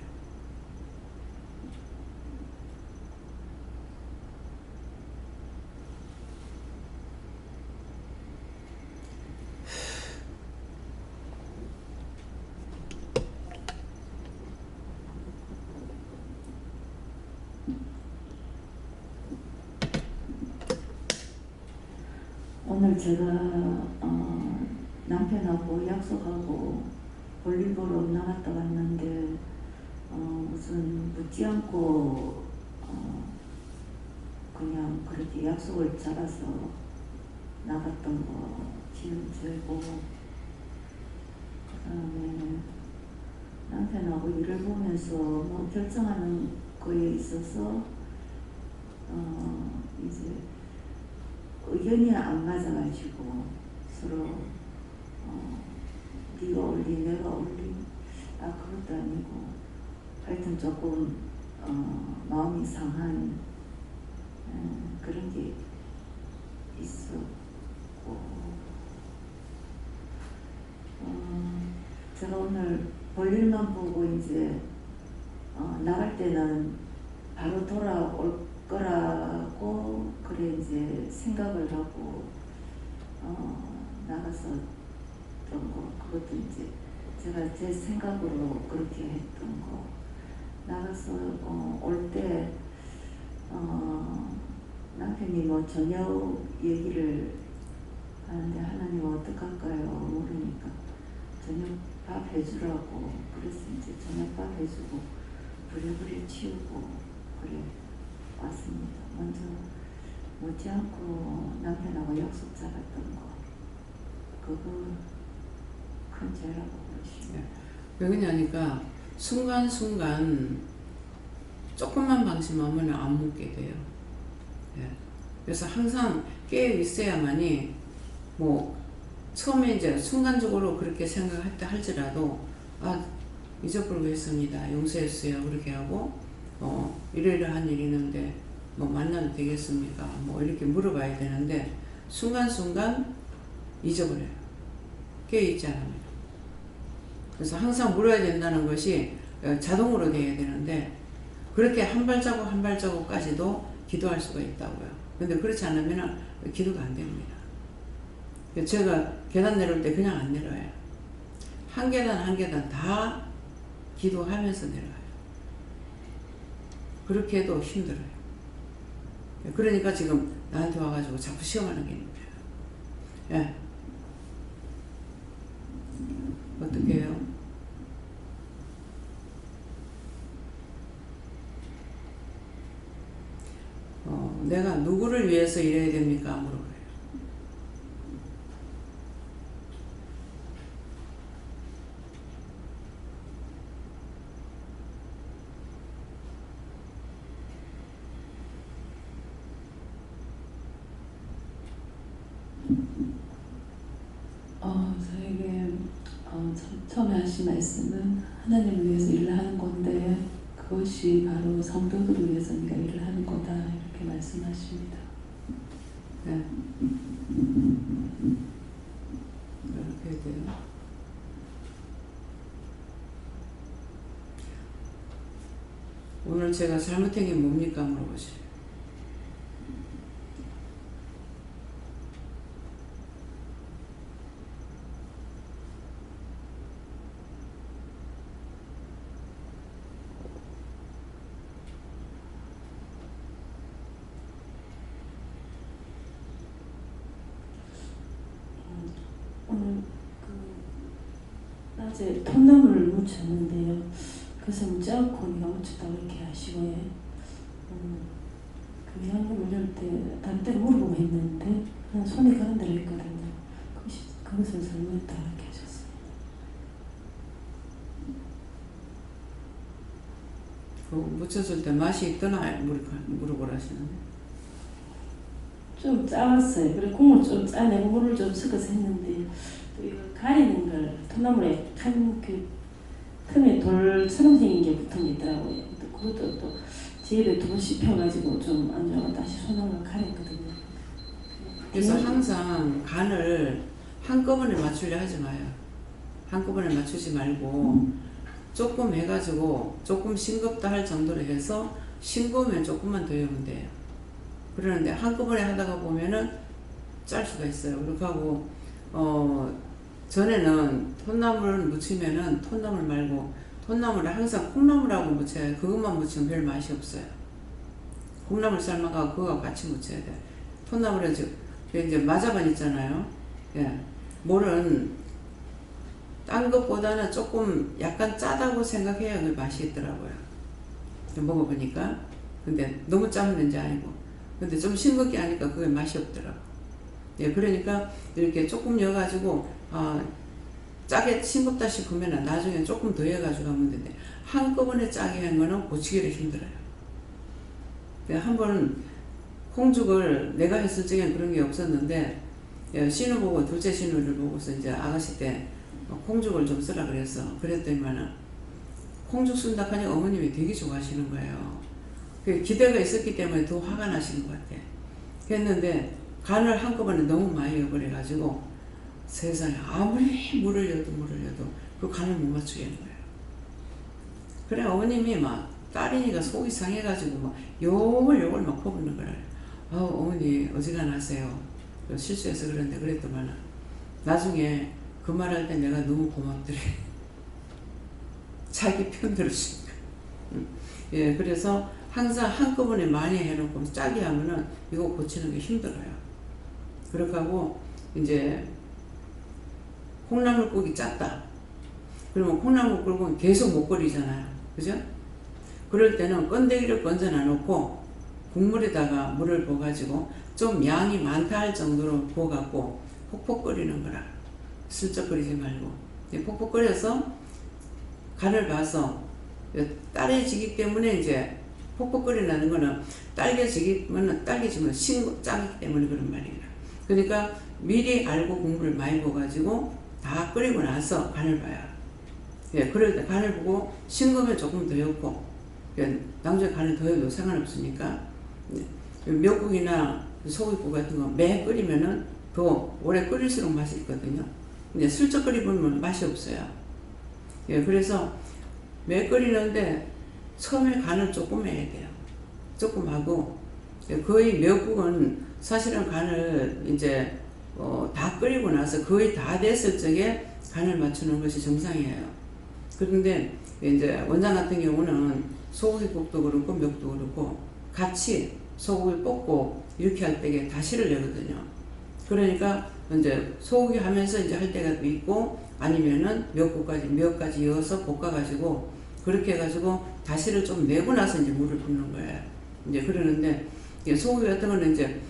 오늘 제가 남편하고 약속하고 볼일 보러 나갔다 왔는데 무슨 묻지 않고 그냥 그렇게 약속을 잡아서 나갔던 거 지은 죄고, 그다음에 남편하고 일을 보면서 뭐 결정하는 거에 있어서 이제 의견이 안 맞아가지고 서로 네가 올리 내가 올리 그것도 아니고 하여튼 조금 마음이 상한 그런 게 있었고, 제가 오늘 볼일만 보고 이제 나갈 때는 바로 돌아올 거라고 그래 이제 생각을 하고 나갔었던 거, 그것도 이제 제가 제 생각으로 그렇게 했던 거. 나가서 올 때 남편이 뭐 저녁 얘기를 하는데 하나님 어떡할까요? 모르니까 저녁 밥 해주라고 그래서 이제 저녁 밥 해주고 부랴부랴 치우고 그래 왔습니다. 먼저 못지않고 남편하고 약속 잡았던 거, 그거 큰 죄라고 보시면. 왜 그러냐니까 순간순간 조금만 방심하면 안 묻게 돼요. 예. 그래서 항상 깨어 있어야만이 뭐 처음에 이제 순간적으로 그렇게 생각했다 할지라도 잊어버리고 했습니다. 용서했어요. 그렇게 하고 이러이러한 일이 있는데 뭐 만나도 되겠습니까? 뭐 이렇게 물어봐야 되는데 순간순간 잊어버려요. 깨어있지 않습니다. 그래서 항상 물어야 된다는 것이 자동으로 돼야 되는데 그렇게 한 발자국 한 발자국까지도 기도할 수가 있다고요. 근데 그렇지 않으면 기도가 안 됩니다. 제가 계단 내려올 때 그냥 안 내려와요. 한 계단 한 계단 다 기도하면서 내려와요. 그렇게 해도 힘들어요. 그러니까 지금 나한테 와가지고 자꾸 시험하는 게 있는 거예요. 예. 어떻게 해요? 내가 누구를 위해서 일해야 됩니까? 물어봐요. 저에게 처음에 하신 말씀은 하나님을 위해서 일을 하는 건데 그것이 바로 성도들을 위해서 네가 일을 하는 거다 이렇게 말씀하십니다. 네. 이렇게 해야 돼요. 오늘 제가 잘못한 게 뭡니까? 물어보세요. 오늘 낮에 톱나물을 묻혔는데요. 그래서 묻지 않고 네가 묻혔다고 이렇게 하시고, 그 양념을 넣을 때 다른 때는 물어보고 했는데 그냥 손이 가는 대로 했거든요. 그것을 잘못했다 이렇게 하셨어요. 묻혔을 때 맛이 있더나 물어보라 하시는데. 좀 짜왔어요. 그래 국물 좀 짜내고 물을 좀 섞어서 했는데 또 이거 가리는 걸 톱나물에 큰 그 틈에 돌처럼 생긴 게 붙은 게 있더라고요. 또 그것도 또 집에 2번씩 펴가지고 좀 안 좋아가 다시 손으로 가렸거든요. 그래서 항상 간을 한꺼번에 맞추려 하지 마요. 한꺼번에 맞추지 말고 조금 해가지고 조금 싱겁다 할 정도로 해서 싱거우면 조금만 더 하면 돼요. 그러는데 한꺼번에 하다가 보면은 짤 수가 있어요. 그렇게 하고 전에는 톳나물을 무치면은 톳나물 말고 톳나물을 항상 콩나물하고 무쳐요. 그것만 무치면 별 맛이 없어요. 콩나물 삶아가고 그거하고 같이 무쳐야 돼. 톳나물은 이제 마자반 있잖아요. 예. 물은 딴 것보다는 조금 약간 짜다고 생각해야 그 맛이 있더라고요. 먹어보니까. 근데 너무 짜면 이제 아니고. 근데 좀 싱겁게 하니까 그게 맛이 없더라고. 예, 그러니까 이렇게 조금 넣어가지고, 짜게 싱겁다 싶으면 나중에 조금 더 해가지고 하면 되는데, 한꺼번에 짜게 한 거는 고치기가 힘들어요. 한번 콩죽을 내가 했을 적엔 그런 게 없었는데, 신우 보고, 둘째 신우를 보고서 이제 아가씨 때 콩죽을 좀 쓰라 그랬어. 그랬더니만은 콩죽 쓴다 하니 어머님이 되게 좋아하시는 거예요. 기대가 있었기 때문에 더 화가 나시는 것 같아. 했는데 간을 한꺼번에 너무 많이 넣어버려가지고 세상에 아무리 물을 넣어도 그 간을 못 맞추겠는 거예요. 그래 어머님이 막 딸이니까 속이 상해가지고 막 욕을 막 퍼붓는 거예요. 어머니 어지간하세요. 실수해서 그런데 그랬더만 나중에 그 말할 때 내가 너무 고맙더래. 자기 편 들으시니까. 예, 그래서 항상 한꺼번에 많이 해놓고 짜게 하면은 이거 고치는 게 힘들어요. 그렇게 하고 이제 콩나물국이 짰다. 그러면 콩나물국은 계속 못 끓이잖아요. 그죠? 그럴 때는 건더기를 건져놔 놓고 국물에다가 물을 부어가지고 좀 양이 많다 할 정도로 부어갖고 폭폭 끓이는 거라. 슬쩍 끓이지 말고. 폭폭 끓여서 간을 봐서 딸해지기 때문에 이제 폭폭 끓여나는 거는 딸겨지면 짜기 때문에 그런 말이에요. 그러니까 미리 알고 국물을 많이 부어가지고 다 끓이고 나서 간을 봐요. 예, 그럴 때 간을 보고 싱거우면 조금 더 넣고, 나중에 간을 더 넣어도 상관없으니까. 미역국이나 소고기국 같은 거 매 끓이면은 더 오래 끓일수록 맛이 있거든요. 근데 슬쩍 끓이면 맛이 없어요. 예, 그래서 매 끓이는데 처음에 간을 조금 해야 돼요. 조금 하고, 거의 미역국은 사실은 간을 이제 다 끓이고 나서 거의 다 됐을 적에 간을 맞추는 것이 정상이에요. 그런데 이제 원장 같은 경우는 소고기국도 그렇고 미역도 그렇고 같이 소고기 볶고 이렇게 할 때에 다시를 내거든요. 그러니까 이제 소고기 하면서 이제 할 때가 있고 아니면은 미역까지 이어서 볶아가지고 그렇게 해가지고 다시를 좀 내고 나서 이제 물을 붓는 거예요. 이제 그러는데 소고기 같은 거는 이제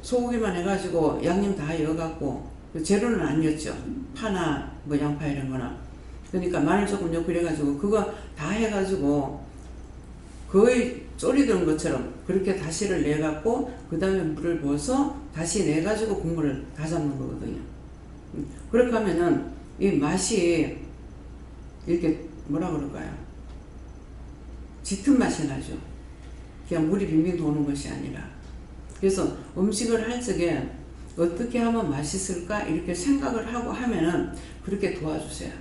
소고기만 해가지고 양념 다 넣어갖고 재료는 안 넣었죠. 파나 뭐 양파 이런 거나. 그러니까 마늘 조금 넣고 이래가지고 그거 다 해가지고 거의 졸이던 것처럼 그렇게 다시를 내갖고 그 다음에 물을 부어서 다시 내가지고 국물을 다 잡는 거거든요. 그렇게 하면은 이 맛이 이렇게 뭐라 그럴까요? 짙은 맛이 나죠. 그냥 물이 빙빙 도는 것이 아니라. 그래서 음식을 할 적에 어떻게 하면 맛있을까 이렇게 생각을 하고 하면은 그렇게 도와주세요.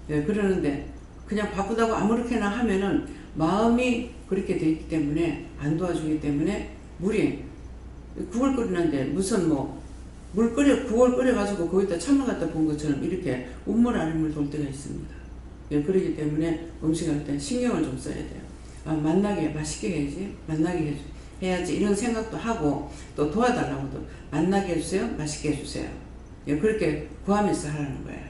네, 그러는데 그냥 바쁘다고 아무렇게나 하면은 마음이 그렇게 돼 있기 때문에 안 도와주기 때문에 물이 국을 끓이는데 무슨 국을 끓여가지고 거기다 찬물 갖다 부은 것처럼 이렇게 우물 아랫물 돌 때가 있습니다. 예, 그렇기 때문에 음식할 때 신경을 좀 써야 돼요. 맛나게 맛있게 해야지, 맛나게 해야지 이런 생각도 하고 또 도와달라고도 맛나게 해주세요, 맛있게 해주세요. 예, 그렇게 구하면서 하라는 거예요.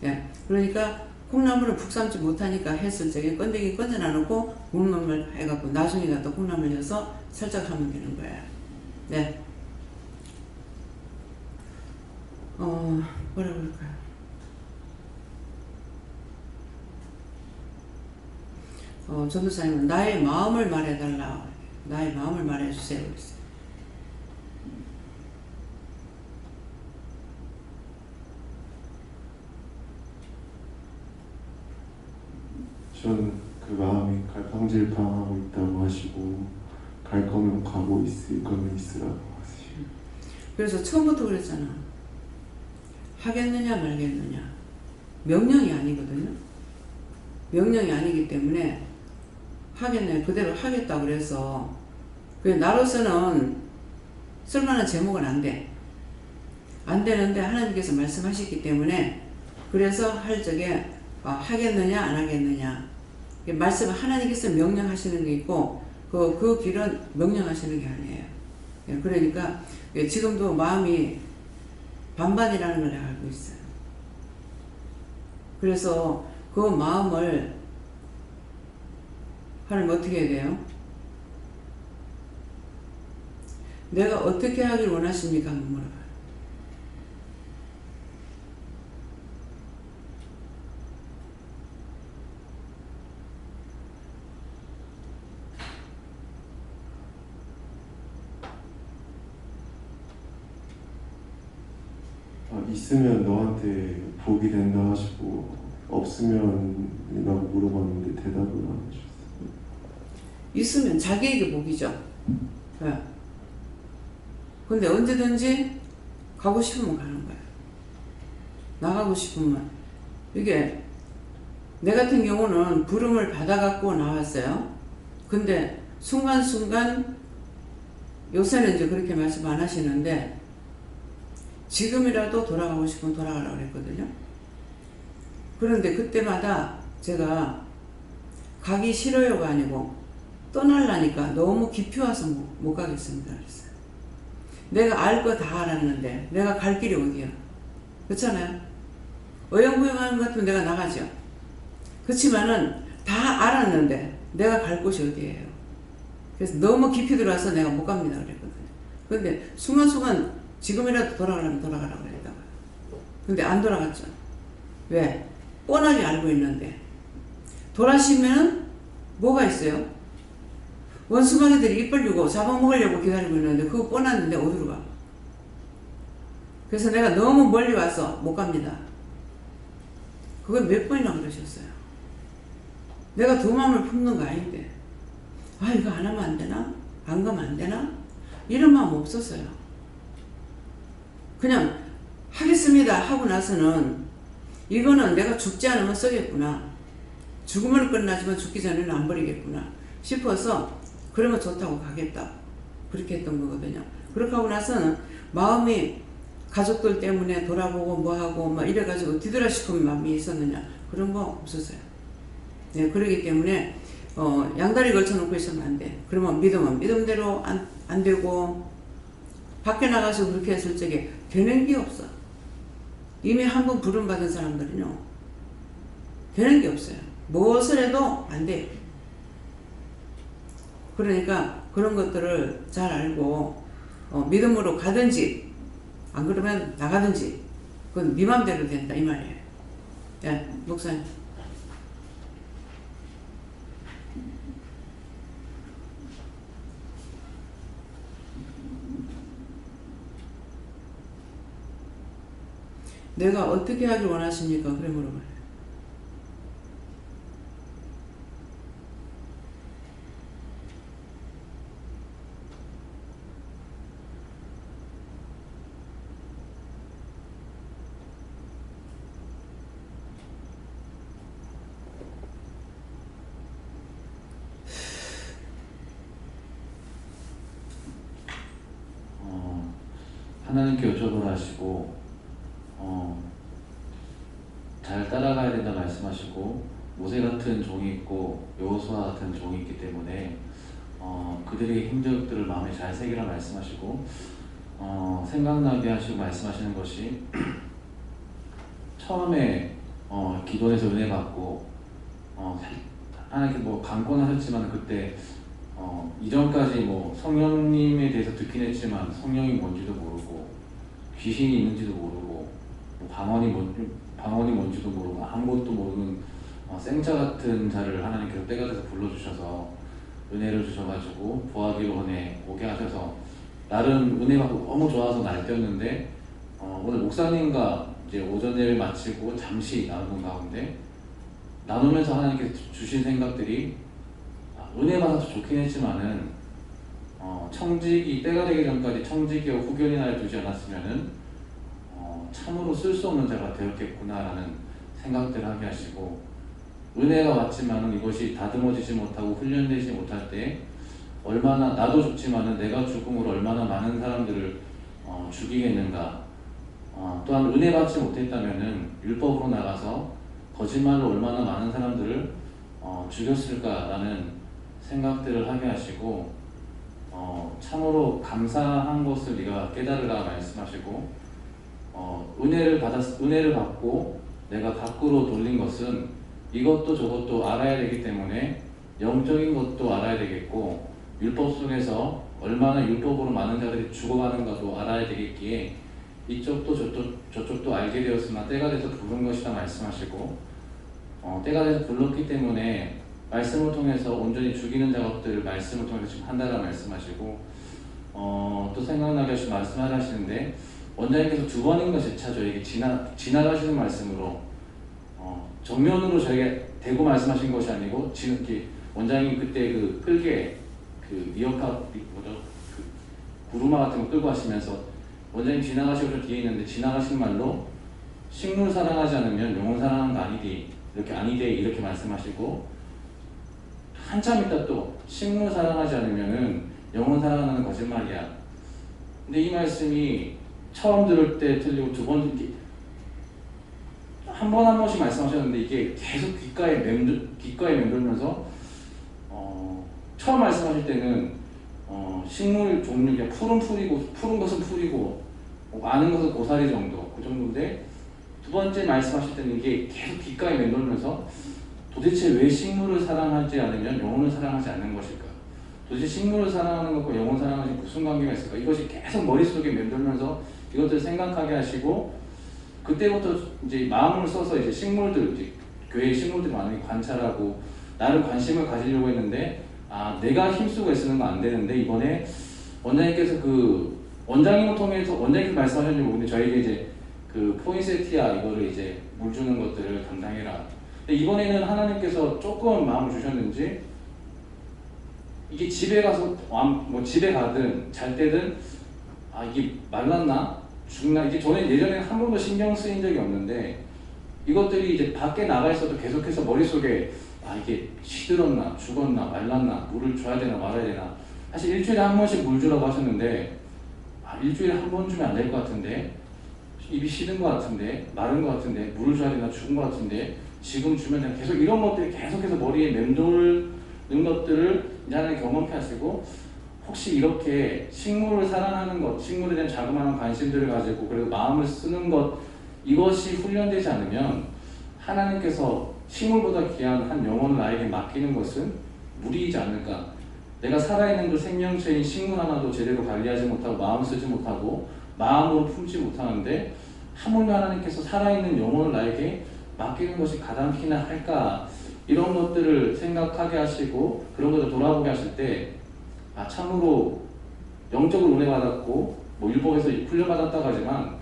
예, 그러니까 콩나물을 푹 삶지 못하니까 했을 적에 건더기 건져놔 놓고 국물만 해갖고 나중에 갖다 콩나물 넣어서 살짝 하면 되는 거예요. 네. 뭐라 그럴까요? 전도사님은 나의 마음을 말해달라. 나의 마음을 말해주세요. 그랬어요. 저는 그 마음이 갈팡질팡하고 있다고 하시고 갈 거면 가고 있을 거면 있으라고 하시고. 그래서 처음부터 그랬잖아. 하겠느냐 말겠느냐. 명령이 아니거든요. 명령이 아니기 때문에 하겠네 그대로 하겠다고 그래서 나로서는 쓸만한 제목은 안 돼. 안 되는데 하나님께서 말씀하셨기 때문에 그래서 할 적에 하겠느냐 안 하겠느냐. 말씀 하나님께서 명령하시는 게 있고 그 길은 명령하시는 게 아니에요. 그러니까 지금도 마음이 반반이라는 걸 내가 알고 있어요. 그래서 그 마음을 하나님 어떻게 해야 돼요? 내가 어떻게 하길 원하십니까? 한번 물어봐요. 있으면 너한테 복이 된다 하시고 없으면 라고 물어봤는데 대답을 안 해주셨어요. 있으면 자기에게 복이죠. 네. 근데 언제든지 가고 싶으면 가는 거예요. 나가고 싶으면. 이게 내 같은 경우는 부름을 받아갖고 나왔어요. 근데 순간순간 요새는 이제 그렇게 말씀 안 하시는데 지금이라도 돌아가고 싶으면 돌아가라고 그랬거든요. 그런데 그때마다 제가 가기 싫어요가 아니고 떠날라니까 너무 깊이 와서 못 가겠습니다 그랬어요. 내가 알 거 다 알았는데 내가 갈 길이 어디야? 그렇잖아요. 어영부영하는 것 같으면 내가 나가죠. 그렇지만은 다 알았는데 내가 갈 곳이 어디예요? 그래서 너무 깊이 들어와서 내가 못 갑니다 그랬거든요. 그런데 순간순간 지금이라도 돌아가려면 돌아가라고 그랬다고요. 근데 안 돌아갔죠. 왜? 뻔하게 알고 있는데 돌아시면 뭐가 있어요? 원수마귀들이 입 벌리고 잡아먹으려고 기다리고 있는데 그거 뻔한데 어디로 가? 그래서 내가 너무 멀리 와서 못 갑니다. 그걸 몇 번이나 그러셨어요. 내가 두 마음을 품는 거 아닌데 이거 안 하면 안 되나? 안 가면 안 되나? 이런 마음 없었어요. 그냥 하겠습니다 하고 나서는 이거는 내가 죽지 않으면 써겠구나. 죽으면 끝나지만 죽기 전에는 안 버리겠구나 싶어서 그러면 좋다고 가겠다. 그렇게 했던 거거든요. 그렇게 하고 나서는 마음이 가족들 때문에 돌아보고 뭐하고 막 이래가지고 뒤돌아싶은 마음이 있었느냐. 그런 거 없었어요. 네, 그러기 때문에 양다리 걸쳐놓고 있으면 안 돼. 그러면 믿으면 믿음대로 안 되고 밖에 나가서 그렇게 했을 적에 되는 게 없어. 이미 한 번 부름받은 사람들은요 되는 게 없어요. 무엇을 해도 안 돼요. 그러니까 그런 것들을 잘 알고 믿음으로 가든지 안 그러면 나가든지 그건 네 맘대로 된다 이 말이에요. 예, 목사님. 내가 어떻게 하길 원하십니까? 그래 물어봐요. 하나님께 여쭤보라 하시고 잘 따라가야 된다 말씀하시고 모세 같은 종이 있고 여호수아 같은 종이 있기 때문에 그들의 행적들을 마음에 잘 새기라 말씀하시고 생각나게 하시고 말씀하시는 것이 처음에 기도해서 은혜 받고 하나님께 강권을 하셨지만 그때 이전까지 성령님에 대해서 듣긴 했지만 성령이 뭔지도 모르고 귀신이 있는지도 모르고 방언이 뭔지도 모르고 아무것도 모르는 생자 같은 자를 하나님께서 때가 돼서 불러주셔서 은혜를 주셔가지고 보아기로 은혜 오게 하셔서 나름 은혜가 너무 좋아서 날뛰었는데 오늘 목사님과 이제 오전 예를 마치고 잠시 나누는 가운데 나누면서 하나님께서 주신 생각들이 은혜 받아서 좋긴 했지만은 청지기 때가 되기 전까지 청지기와 후견의 날에 두지 않았으면은 참으로 쓸 수 없는 자가 되었겠구나라는 생각들을 하게 하시고, 은혜가 왔지만은 이것이 다듬어지지 못하고 훈련되지 못할 때 얼마나 나도 죽지만은 내가 죽음으로 얼마나 많은 사람들을 죽이겠는가. 또한 은혜 받지 못했다면은 율법으로 나가서 거짓말로 얼마나 많은 사람들을 죽였을까라는 생각들을 하게 하시고, 참으로 감사한 것을 네가 깨달으라 말씀하시고, 은혜를 받고 내가 밖으로 돌린 것은 이것도 저것도 알아야 되기 때문에 영적인 것도 알아야 되겠고, 율법 속에서 얼마나 율법으로 많은 자들이 죽어가는가도 알아야 되겠기에 이쪽도 저쪽도 알게 되었으나 때가 돼서 부른 것이다 말씀하시고, 때가 돼서 불렀기 때문에 말씀을 통해서 온전히 죽이는 작업들을 말씀을 통해서 지금 한다라 말씀하시고, 또 생각나게 하시고 말씀을 하시는데, 원장님께서 두 번인가 재차 저에게 지나가시는 말씀으로 정면으로 저에게 대고 말씀하신 것이 아니고, 지금 이렇게 원장님 그때 그 끌게 그 미역카 그 구루마 같은 거 끌고 하시면서 원장님 지나가시고 저 뒤에 있는데 지나가신 말로 식물 사랑하지 않으면 영혼 사랑하는 거 아니디, 이렇게 아니되 이렇게 말씀하시고, 한참 있다 또 식물 사랑하지 않으면은 영혼 사랑하는 거짓말이야. 근데 이 말씀이 처음 들을 때 틀리고 두 번 한 번 한 번씩 말씀하셨는데 이게 계속 귓가에 맴돌면서 처음 말씀하실 때는 식물 종류 그냥 푸른 것은 풀이고 아는 것은 고사리 정도 그 정도인데, 두 번째 말씀하실 때는 이게 계속 귓가에 맴돌면서 도대체 왜 식물을 사랑하지 않으면 영혼을 사랑하지 않는 것일까? 도대체 식물을 사랑하는 것과 영혼을 사랑하는 것이 무슨 관계가 있을까? 이것이 계속 머릿속에 맴돌면서 이것들을 생각하게 하시고, 그때부터 이제 마음을 써서 이제 식물들, 이제 교회의 식물들이 많이 관찰하고 나를 관심을 가지려고 했는데, 내가 힘쓰고 애쓰는 거 안 되는데, 이번에 원장님께서 그 원장님을 통해서 원장님께서 말씀하셨는지 모르겠는데 저에게 이제 그 포인세티아 이거를 이제 물 주는 것들을 담당해라. 근데 이번에는 하나님께서 조금 마음을 주셨는지 이게 집에 가서 뭐 집에 가든 잘 때든 이게 말랐나 죽나, 이게 예전에는 한 번도 신경 쓰인 적이 없는데 이것들이 이제 밖에 나가 있어도 계속해서 머릿속에 이게 시들었나 죽었나 말랐나 물을 줘야 되나 말아야 되나. 사실 일주일에 한 번씩 물 주라고 하셨는데 일주일에 한 번 주면 안 될 것 같은데, 입이 시든 것 같은데 마른 것 같은데 물을 줘야 되나 죽은 것 같은데 지금 주면 계속 이런 것들이 계속해서 머리에 맴도는 것들을 이제 하나님 경험케 하시고, 혹시 이렇게 식물을 사랑하는 것, 식물에 대한 자그마한 관심들을 가지고 그리고 마음을 쓰는 것, 이것이 훈련되지 않으면 하나님께서 식물보다 귀한 한 영혼을 나에게 맡기는 것은 무리이지 않을까. 내가 살아있는 그 생명체인 식물 하나도 제대로 관리하지 못하고 마음 쓰지 못하고 마음으로 품지 못하는데 하물며 하나님께서 살아있는 영혼을 나에게 맡기는 것이 가당키나 할까. 이런 것들을 생각하게 하시고 그런 것을 돌아보게 하실 때 참으로 영적으로 은혜 받았고 뭐 율법에서 훈련받았다고 하지만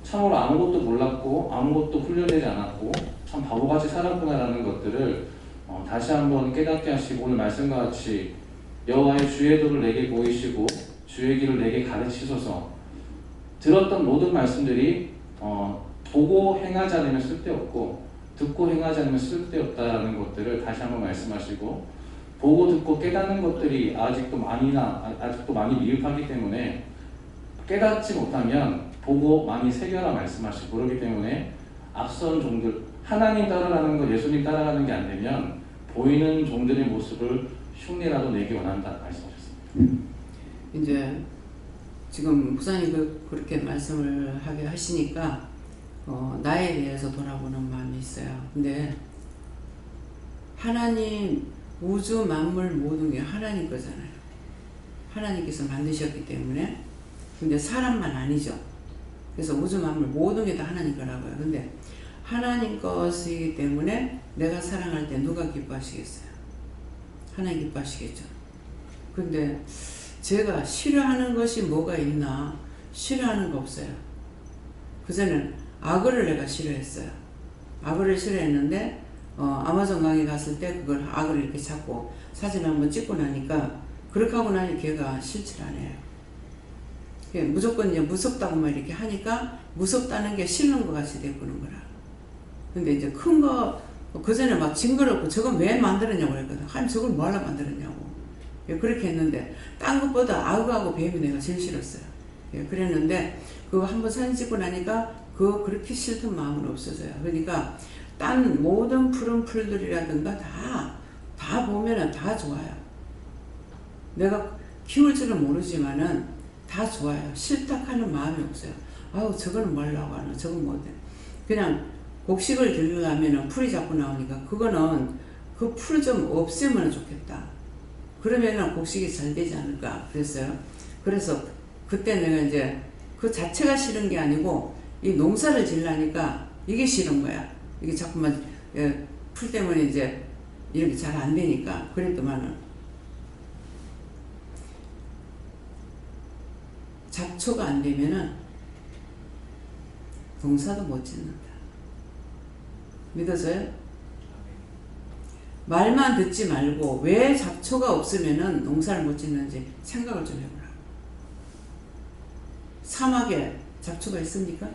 참으로 아무것도 몰랐고 아무것도 훈련되지 않았고 참 바보같이 살았구나라는 것들을 다시 한번 깨닫게 하시고, 오늘 말씀과 같이 여호와의 주의 도를 내게 보이시고 주의 길을 내게 가르치소서. 들었던 모든 말씀들이 보고 행하지 않으면 쓸데없고 듣고 행하지 않으면 쓸데없다라는 것들을 다시 한번 말씀하시고, 보고 듣고 깨닫는 것들이 아직도 많이 미흡하기 때문에 깨닫지 못하면 보고 많이 새겨라 말씀하시고, 그렇기 때문에 앞선 종들 하나님 따라가는 거 예수님 따라가는 게 안 되면 보이는 종들의 모습을 흉내라도 내기 원한다 말씀하셨습니다. 이제 지금 목사님 그렇게 말씀을 하게 하시니까 나에 대해서 돌아보는 마음이 있어요. 근데 하나님 우주 만물 모든 게 하나님 거잖아요. 하나님께서 만드셨기 때문에. 근데 사람만 아니죠. 그래서 우주 만물 모든 게 다 하나님 거라고요. 근데 하나님 것이기 때문에 내가 사랑할 때 누가 기뻐하시겠어요? 하나님 기뻐하시겠죠. 근데 제가 싫어하는 것이 뭐가 있나? 싫어하는 거 없어요. 그전에는 악어를 내가 싫어했어요. 악어를 싫어했는데 아마존 강에 갔을 때 그걸 악을 이렇게 잡고 사진 한번 찍고 나니까 그렇게 하고 나니 걔가 싫지 않아요. 무조건 이제 무섭다고 막 이렇게 하니까 무섭다는 게 싫은 것 같이 되고는 거라. 근데 이제 큰 거, 그 전에 막 징그럽고 저건 왜 만들었냐고 그랬거든. 하나님 저걸 뭐 하려고 만들었냐고. 그렇게 했는데, 딴 것보다 악하고 뱀이 내가 제일 싫었어요. 그랬는데, 그거 한번 사진 찍고 나니까, 그거 그렇게 싫던 마음은 없어져요. 그러니까, 딴 모든 푸른 풀들이라든가 다 보면은 다 좋아요. 내가 키울 줄은 모르지만은 다 좋아요. 싫다 하는 마음이 없어요. 아우, 저거는 뭐 하려고 하나, 저건 뭐 돼. 그냥 곡식을 들으려면은 풀이 자꾸 나오니까, 그거는 그 풀 좀 없애면 좋겠다. 그러면은 곡식이 잘 되지 않을까 그랬어요. 그래서 그때 내가 이제 그 자체가 싫은 게 아니고 이 농사를 지으려니까 이게 싫은 거야. 이게 자꾸만 풀 때문에 이제 이렇게 잘 안 되니까. 그랬더만은 잡초가 안 되면은 농사도 못 짓는다. 믿어져요? 말만 듣지 말고 왜 잡초가 없으면은 농사를 못 짓는지 생각을 좀 해보라. 사막에 잡초가 있습니까?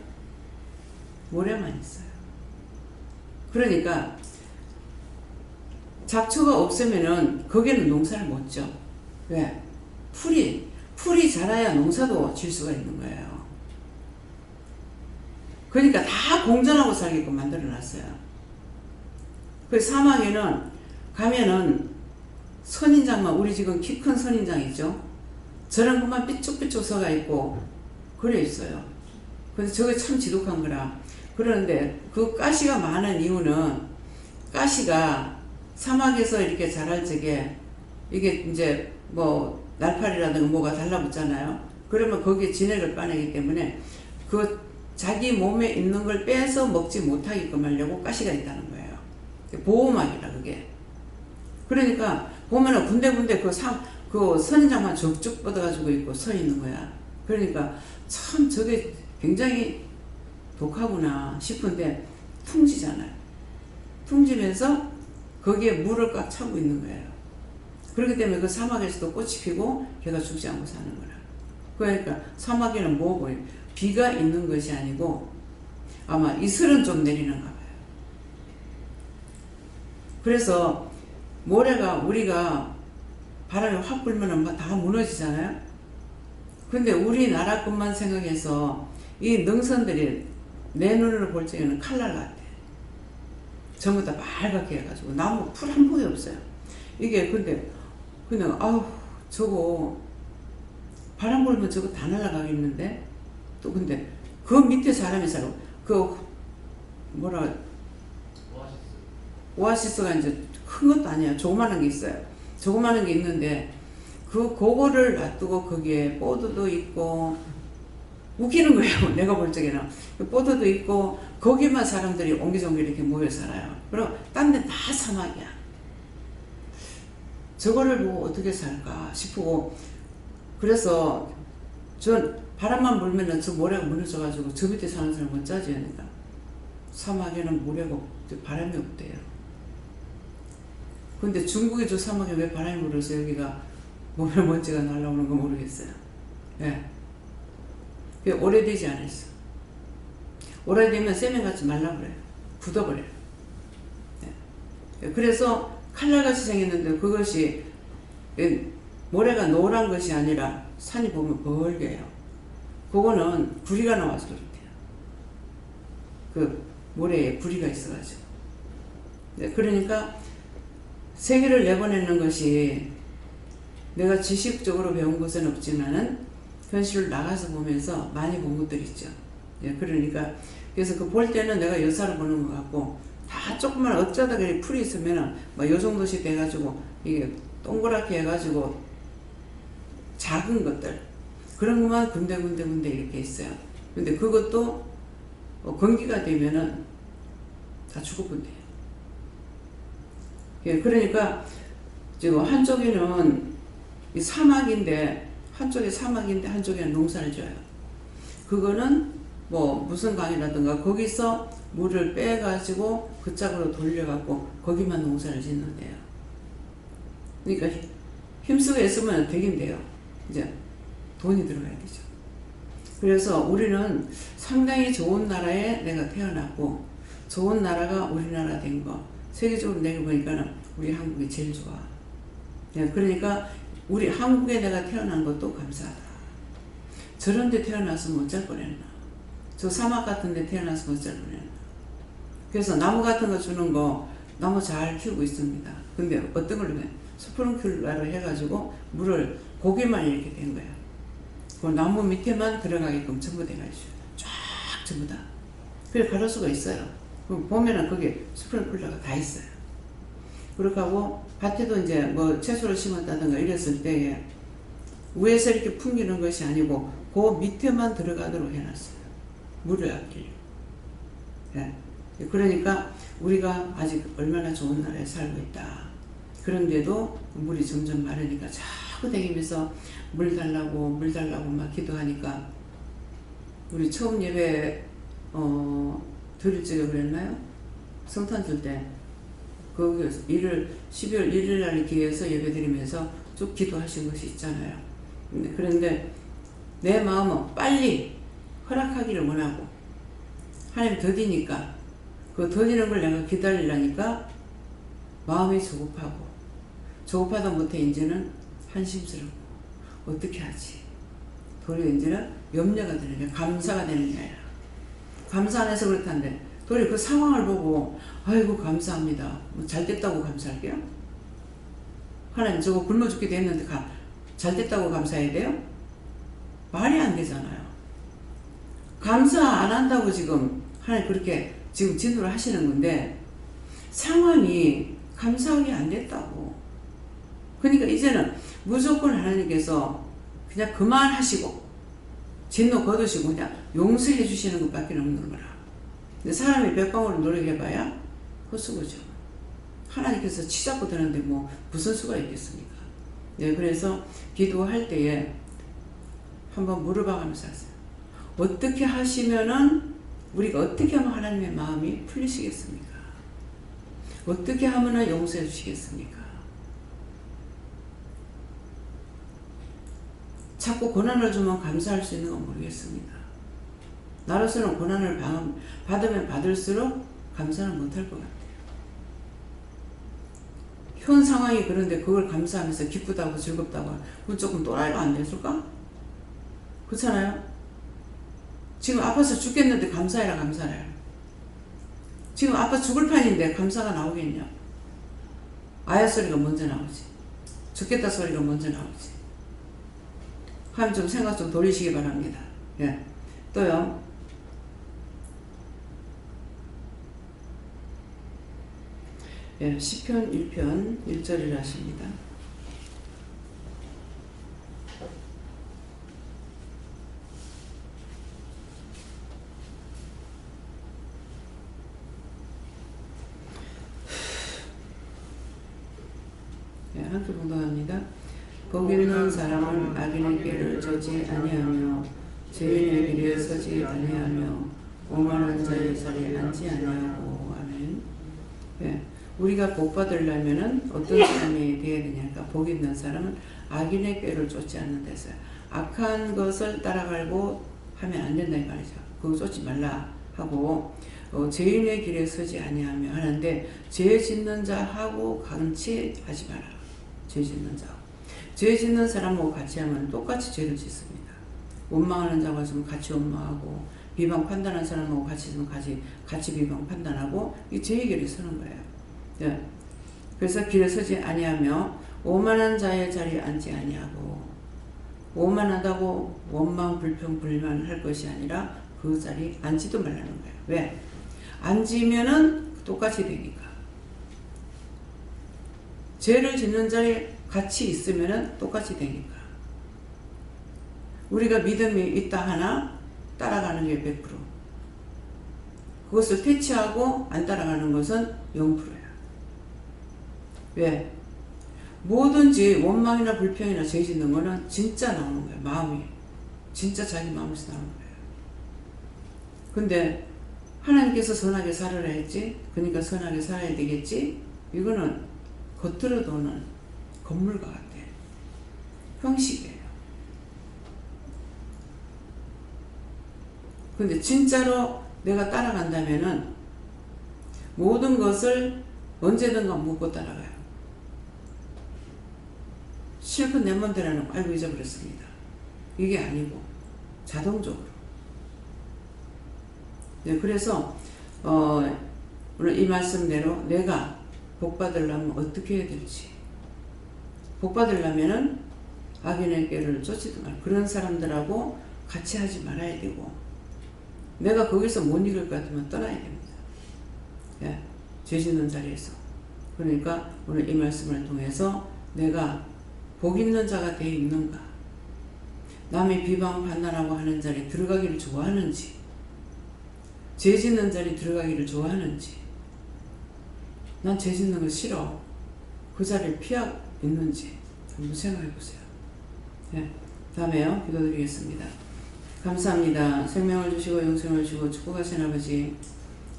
모래만 있어요. 그러니까 잡초가 없으면은 거기는 농사를 못 져. 왜? 풀이 자라야 농사도 질 수가 있는 거예요. 그러니까 다 공존하고 살게끔 만들어 놨어요. 그 사막에는 가면은 선인장만, 우리 지금 키 큰 선인장 있죠? 저런 것만 삐쭉삐쭉 서가 있고 그래 있어요. 그래서 저게 참 지독한 거라. 그러는데 그 가시가 많은 이유는, 가시가 사막에서 이렇게 자랄 적에 이게 이제 뭐 날파리라든가 뭐가 달라붙잖아요. 그러면 거기에 진액을 빠내기 때문에 그 자기 몸에 있는 걸 빼서 먹지 못하게끔 하려고 가시가 있다는 거예요. 보호막이라 그게. 그러니까 보면은 군데군데 그 선인장만 쭉쭉 뻗어가지고 있고 서 있는 거야. 그러니까 참 저게 굉장히 독하구나 싶은데 퉁지잖아요. 퉁지면서 거기에 물을 꽉 차고 있는 거예요. 그렇기 때문에 그 사막에서도 꽃이 피고 걔가 죽지 않고 사는 거라. 그러니까 사막에는 뭐고 비가 있는 것이 아니고 아마 이슬은 좀 내리는가 봐요. 그래서 모래가 우리가 바람이 확 불면 다 무너지잖아요. 근데 우리나라 것만 생각해서 이 능선들이 내 눈으로 볼 적에는 칼날 같아. 전부 다 빨갛게 해가지고 나무 풀 한 포기 없어요. 이게 근데 그냥 아우 저거 바람 불면 저거 다 날아가겠는데. 또 근데 그 밑에 사람이 살고 그 뭐라 오아시스가 이제 큰 것도 아니야. 조그마한 게 있어요. 조그마한 게 있는데 그거를 놔두고 거기에 보드도 있고 웃기는 거예요. 내가 볼 적에는 보드도 있고 거기만 사람들이 옹기종기 이렇게 모여 살아요. 그럼 딴 데 다 사막이야. 저거를 보고 어떻게 살까 싶고, 그래서 전 바람만 불면은 저 모래가 무너져가지고 저 밑에 사는 사람 못 자지 않으니까. 사막에는 모래가 바람이 없대요. 근데 중국의 저 사막에 왜 바람이 불어서 여기가 모래 먼지가 날라오는 거 모르겠어요. 예. 그게 오래되지 않았어. 오래되면 세면같이 말라버려요. 굳어버려요. 예. 그래서 칼날같이 생겼는데 그것이 모래가 노란 것이 아니라 산이 보면 벌게요. 그거는 구리가 나와서 그렇대요. 그 모래에 구리가 있어가지고. 네, 그러니까 세계를 내보내는 것이 내가 지식적으로 배운 것은 없지만은 현실을 나가서 보면서 많이 본 것들이 있죠. 예, 그러니까 그래서 그 볼 때는 내가 여사를 보는 것 같고 다 조금만 어쩌다 그리 풀이 있으면은 뭐 요 정도씩 돼가지고 이게 동그랗게 해가지고 작은 것들 그런 것만 군데 이렇게 있어요. 근데 그것도 건기가 되면은 다 죽어본대요. 예, 그러니까 지금 한쪽에는 이 사막인데 한쪽에 사막인데 한쪽에는 농사를 져요. 그거는 뭐 무슨 강이라든가 거기서 물을 빼가지고 그 짝으로 돌려갖고 거기만 농사를 짓는데요. 그러니까 힘쓰고 애쓰면 되긴 돼요. 이제 돈이 들어가야 되죠. 그래서 우리는 상당히 좋은 나라에 내가 태어났고 좋은 나라가 우리나라 된 거 세계적으로 내가 보니까 우리 한국이 제일 좋아. 그러니까 우리 한국에 내가 태어난 것도 감사하다. 저런 데 태어났으면 어쩔 뻔했나. 저 사막 같은 데 태어났으면 어쩔 뻔했나. 그래서 나무 같은 거 주는 거 나무 잘 키우고 있습니다. 근데 어떤 걸로 해? 스프링클러로 해가지고 물을 고기만 이렇게 된 거야. 그 나무 밑에만 들어가게끔 전부 돼가지고 쫙 전부 다. 그래 가를 수가 있어요. 그럼 보면은 거기 스프링클러가 다 있어요. 그렇게 하고 밭에도 이제 뭐 채소를 심었다든가 이랬을 때 위에서 이렇게 풍기는 것이 아니고 그 밑에만 들어가도록 해놨어요. 물을 아끼려고. 예. 그러니까 우리가 아직 얼마나 좋은 나라에 살고 있다. 그런데도 물이 점점 마르니까 자꾸 다니면서 물 달라고 막 기도하니까 우리 처음 예배 드릴 적에 그랬나요? 성탄 줄 때 거기 12월 1일 날 기회해서 예배 드리면서 쭉 기도하신 것이 있잖아요. 그런데 내 마음은 빨리 허락하기를 원하고 하나님 더디니까 그 더디는 걸 내가 기다리려니까 마음이 조급하다 못해 이제는 한심스럽고 어떻게 하지? 도리어 이제는 염려가 되는 게 감사가 되는 게 아니라 감사 안 해서 그렇다는데 도리어 그 상황을 보고 아이고 감사합니다. 뭐 잘 됐다고 감사할게요? 하나님 저거 굶어 죽게 됐는데 잘 됐다고 감사해야 돼요? 말이 안 되잖아요. 감사 안 한다고 지금 하나님 그렇게 지금 진노를 하시는 건데 상황이 감사하게 안 됐다고. 그러니까 이제는 무조건 하나님께서 그냥 그만하시고 진노 거두시고 그냥 용서해 주시는 것밖에 없는 거라. 근데 사람이 백방으로 노력해봐야 헛수고죠. 하나님께서 치잡고 되는데 뭐 무슨 수가 있겠습니까? 네, 그래서 기도할 때에 한번 물어봐가면서 하세요. 어떻게 하시면은 우리가 어떻게 하면 하나님의 마음이 풀리시겠습니까? 어떻게 하면 용서해 주시겠습니까? 자꾸 고난을 주면 감사할 수 있는 건 모르겠습니다. 나로서는 고난을 받으면 받을수록 감사는 못할 것 같아요. 현 상황이 그런데 그걸 감사하면서 기쁘다고 즐겁다고 그건 조금 또라이가 안 됐을까? 그렇잖아요? 지금 아파서 죽겠는데 감사해라 감사해라. 지금 아파 죽을 판인데 감사가 나오겠냐? 아야 소리가 먼저 나오지. 죽겠다 소리가 먼저 나오지. 하나님 좀 생각 좀 돌리시기 바랍니다. 예. 또요. 예, 시편 1편 1절이라 하십니다. 예, 함께 봉독합니다. 복 있는 사람은 악인의 길을 쫓지 아니하며 죄인의 길에 서지 아니하며 오만한 자의 자리에 앉지 아니하고. 아멘. 예. 우리가 복 받으려면은 어떤 사람이 되어야 되냐니까 복 있는 사람은 악인의 꾀를 쫓지 않는다 했어요. 악한 것을 따라가고 하면 안 된다 이 말이죠. 그거 쫓지 말라 하고 죄인의 길에 서지 아니하며 하는데 죄 짓는 자하고 같이 하지 마라. 죄 짓는 자하고. 죄 짓는 사람하고 같이 하면 똑같이 죄를 짓습니다. 원망하는 자가 있으면 같이 원망하고 비방 판단하는 사람하고 같이 있으면 같이 비방 판단하고 이 죄의 길에 서는 거예요. 네. 그래서 길에 서지 아니하며 오만한 자의 자리에 앉지 아니하고 오만하다고 원망 불평 불만할 것이 아니라 그 자리에 앉지도 말라는 거예요. 왜? 앉으면은 똑같이 되니까. 죄를 짓는 자리에 같이 있으면은 똑같이 되니까. 우리가 믿음이 있다 하나 따라가는 게 100%. 그것을 퇴치하고 안 따라가는 것은 0%야. 왜? 뭐든지 원망이나 불평이나 죄 짓는 거는 진짜 나오는 거예요. 마음이. 진짜 자기 마음에서 나오는 거예요. 근데 하나님께서 선하게 살아라 했지. 그러니까 선하게 살아야 되겠지. 이거는 겉으로도는 건물과 같아. 형식이에요. 근데 진짜로 내가 따라간다면은 모든 것을 언제든가 묻고 따라가요. 실컷 내 맘대로는 알고 잊어버렸습니다. 이게 아니고 자동적으로. 네, 그래서 오늘 이 말씀대로 내가 복 받으려면 어떻게 해야 될지. 복 받으려면은 악인의 꾀를 쫓지도 말고 그런 사람들하고 같이 하지 말아야 되고 내가 거기서 못 이길 것 같으면 떠나야 됩니다. 예, 죄 짓는 자리에서. 그러니까 오늘 이 말씀을 통해서 내가 복 있는 자가 되어 있는가, 남의 비방 판단하고 하는 자리에 들어가기를 좋아하는지, 죄 짓는 자리에 들어가기를 좋아하는지. 난 죄 짓는 거 싫어. 그 자리를 피하고 있는지 한번 생각해 보세요. 네, 다음에요. 기도드리겠습니다. 감사합니다. 생명을 주시고 영생을 주고 축복하신 아버지,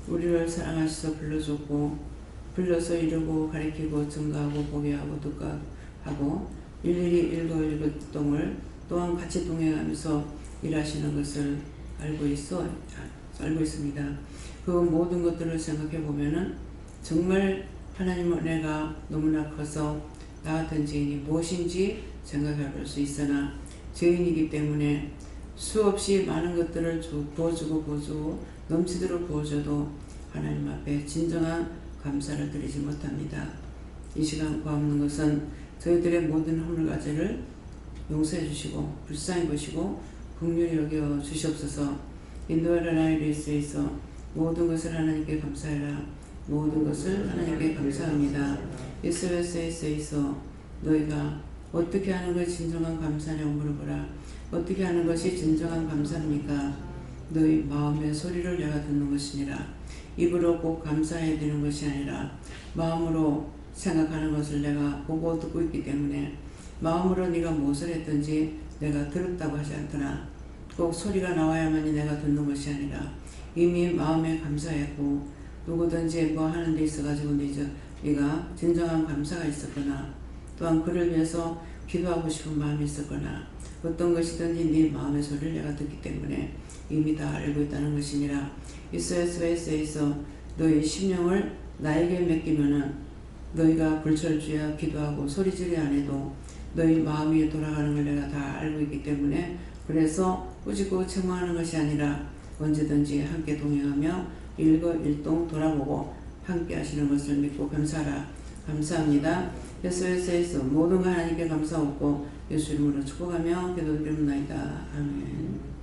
우리를 사랑하셔서 불러줬고 불러서 이루고 가리키고 증거하고 보게 하고 득하고 일일이 일거일거동을 또한 같이 동행하면서 일하시는 것을 알고 있습니다. 그 모든 것들을 생각해 보면은 정말 하나님 은혜가 너무나 커서 나 같은 죄인이 무엇인지 생각해 볼 수 있으나 죄인이기 때문에 수없이 많은 것들을 부어주고 넘치도록 부어줘도 하나님 앞에 진정한 감사를 드리지 못합니다. 이 시간 구하는 것은 저희들의 모든 허물과제를 용서해 주시고 불쌍히 보시고 긍휼히 여겨 주시옵소서. 인도하라 나의 레이스에서 모든 것을 하나님께 감사해라. 모든 것을 하나님께 감사합니다. SOS에서 너희가 어떻게 하는 것이 진정한 감사냐고 물어보라. 어떻게 하는 것이 진정한 감사입니까? 너희 마음의 소리를 내가 듣는 것이니라. 입으로 꼭 감사해야 되는 것이 아니라 마음으로 생각하는 것을 내가 보고 듣고 있기 때문에 마음으로 네가 무엇을 했든지 내가 들었다고 하지 않더나 꼭 소리가 나와야만이 내가 듣는 것이 아니라 이미 마음에 감사했고 누구든지 뭐 하는 데 있어가지고 네가 진정한 감사가 있었거나 또한 그를 위해서 기도하고 싶은 마음이 있었거나 어떤 것이든지 네 마음의 소리를 내가 듣기 때문에 이미 다 알고 있다는 것이니라. SOS에서 너희 심령을 나에게 맡기면은 너희가 불철주야 기도하고 소리지르 안 해도 너희 마음이 돌아가는 걸 내가 다 알고 있기 때문에 그래서 꾸짖고 책망하는 것이 아니라 언제든지 함께 동행하며 일거일동 돌아보고 함께 하시는 것을 믿고 감사하라. 감사합니다. SOS에서 모든 거 하나님께 감사하고 예수 이름으로 축복하며 기도드립니다. 아멘.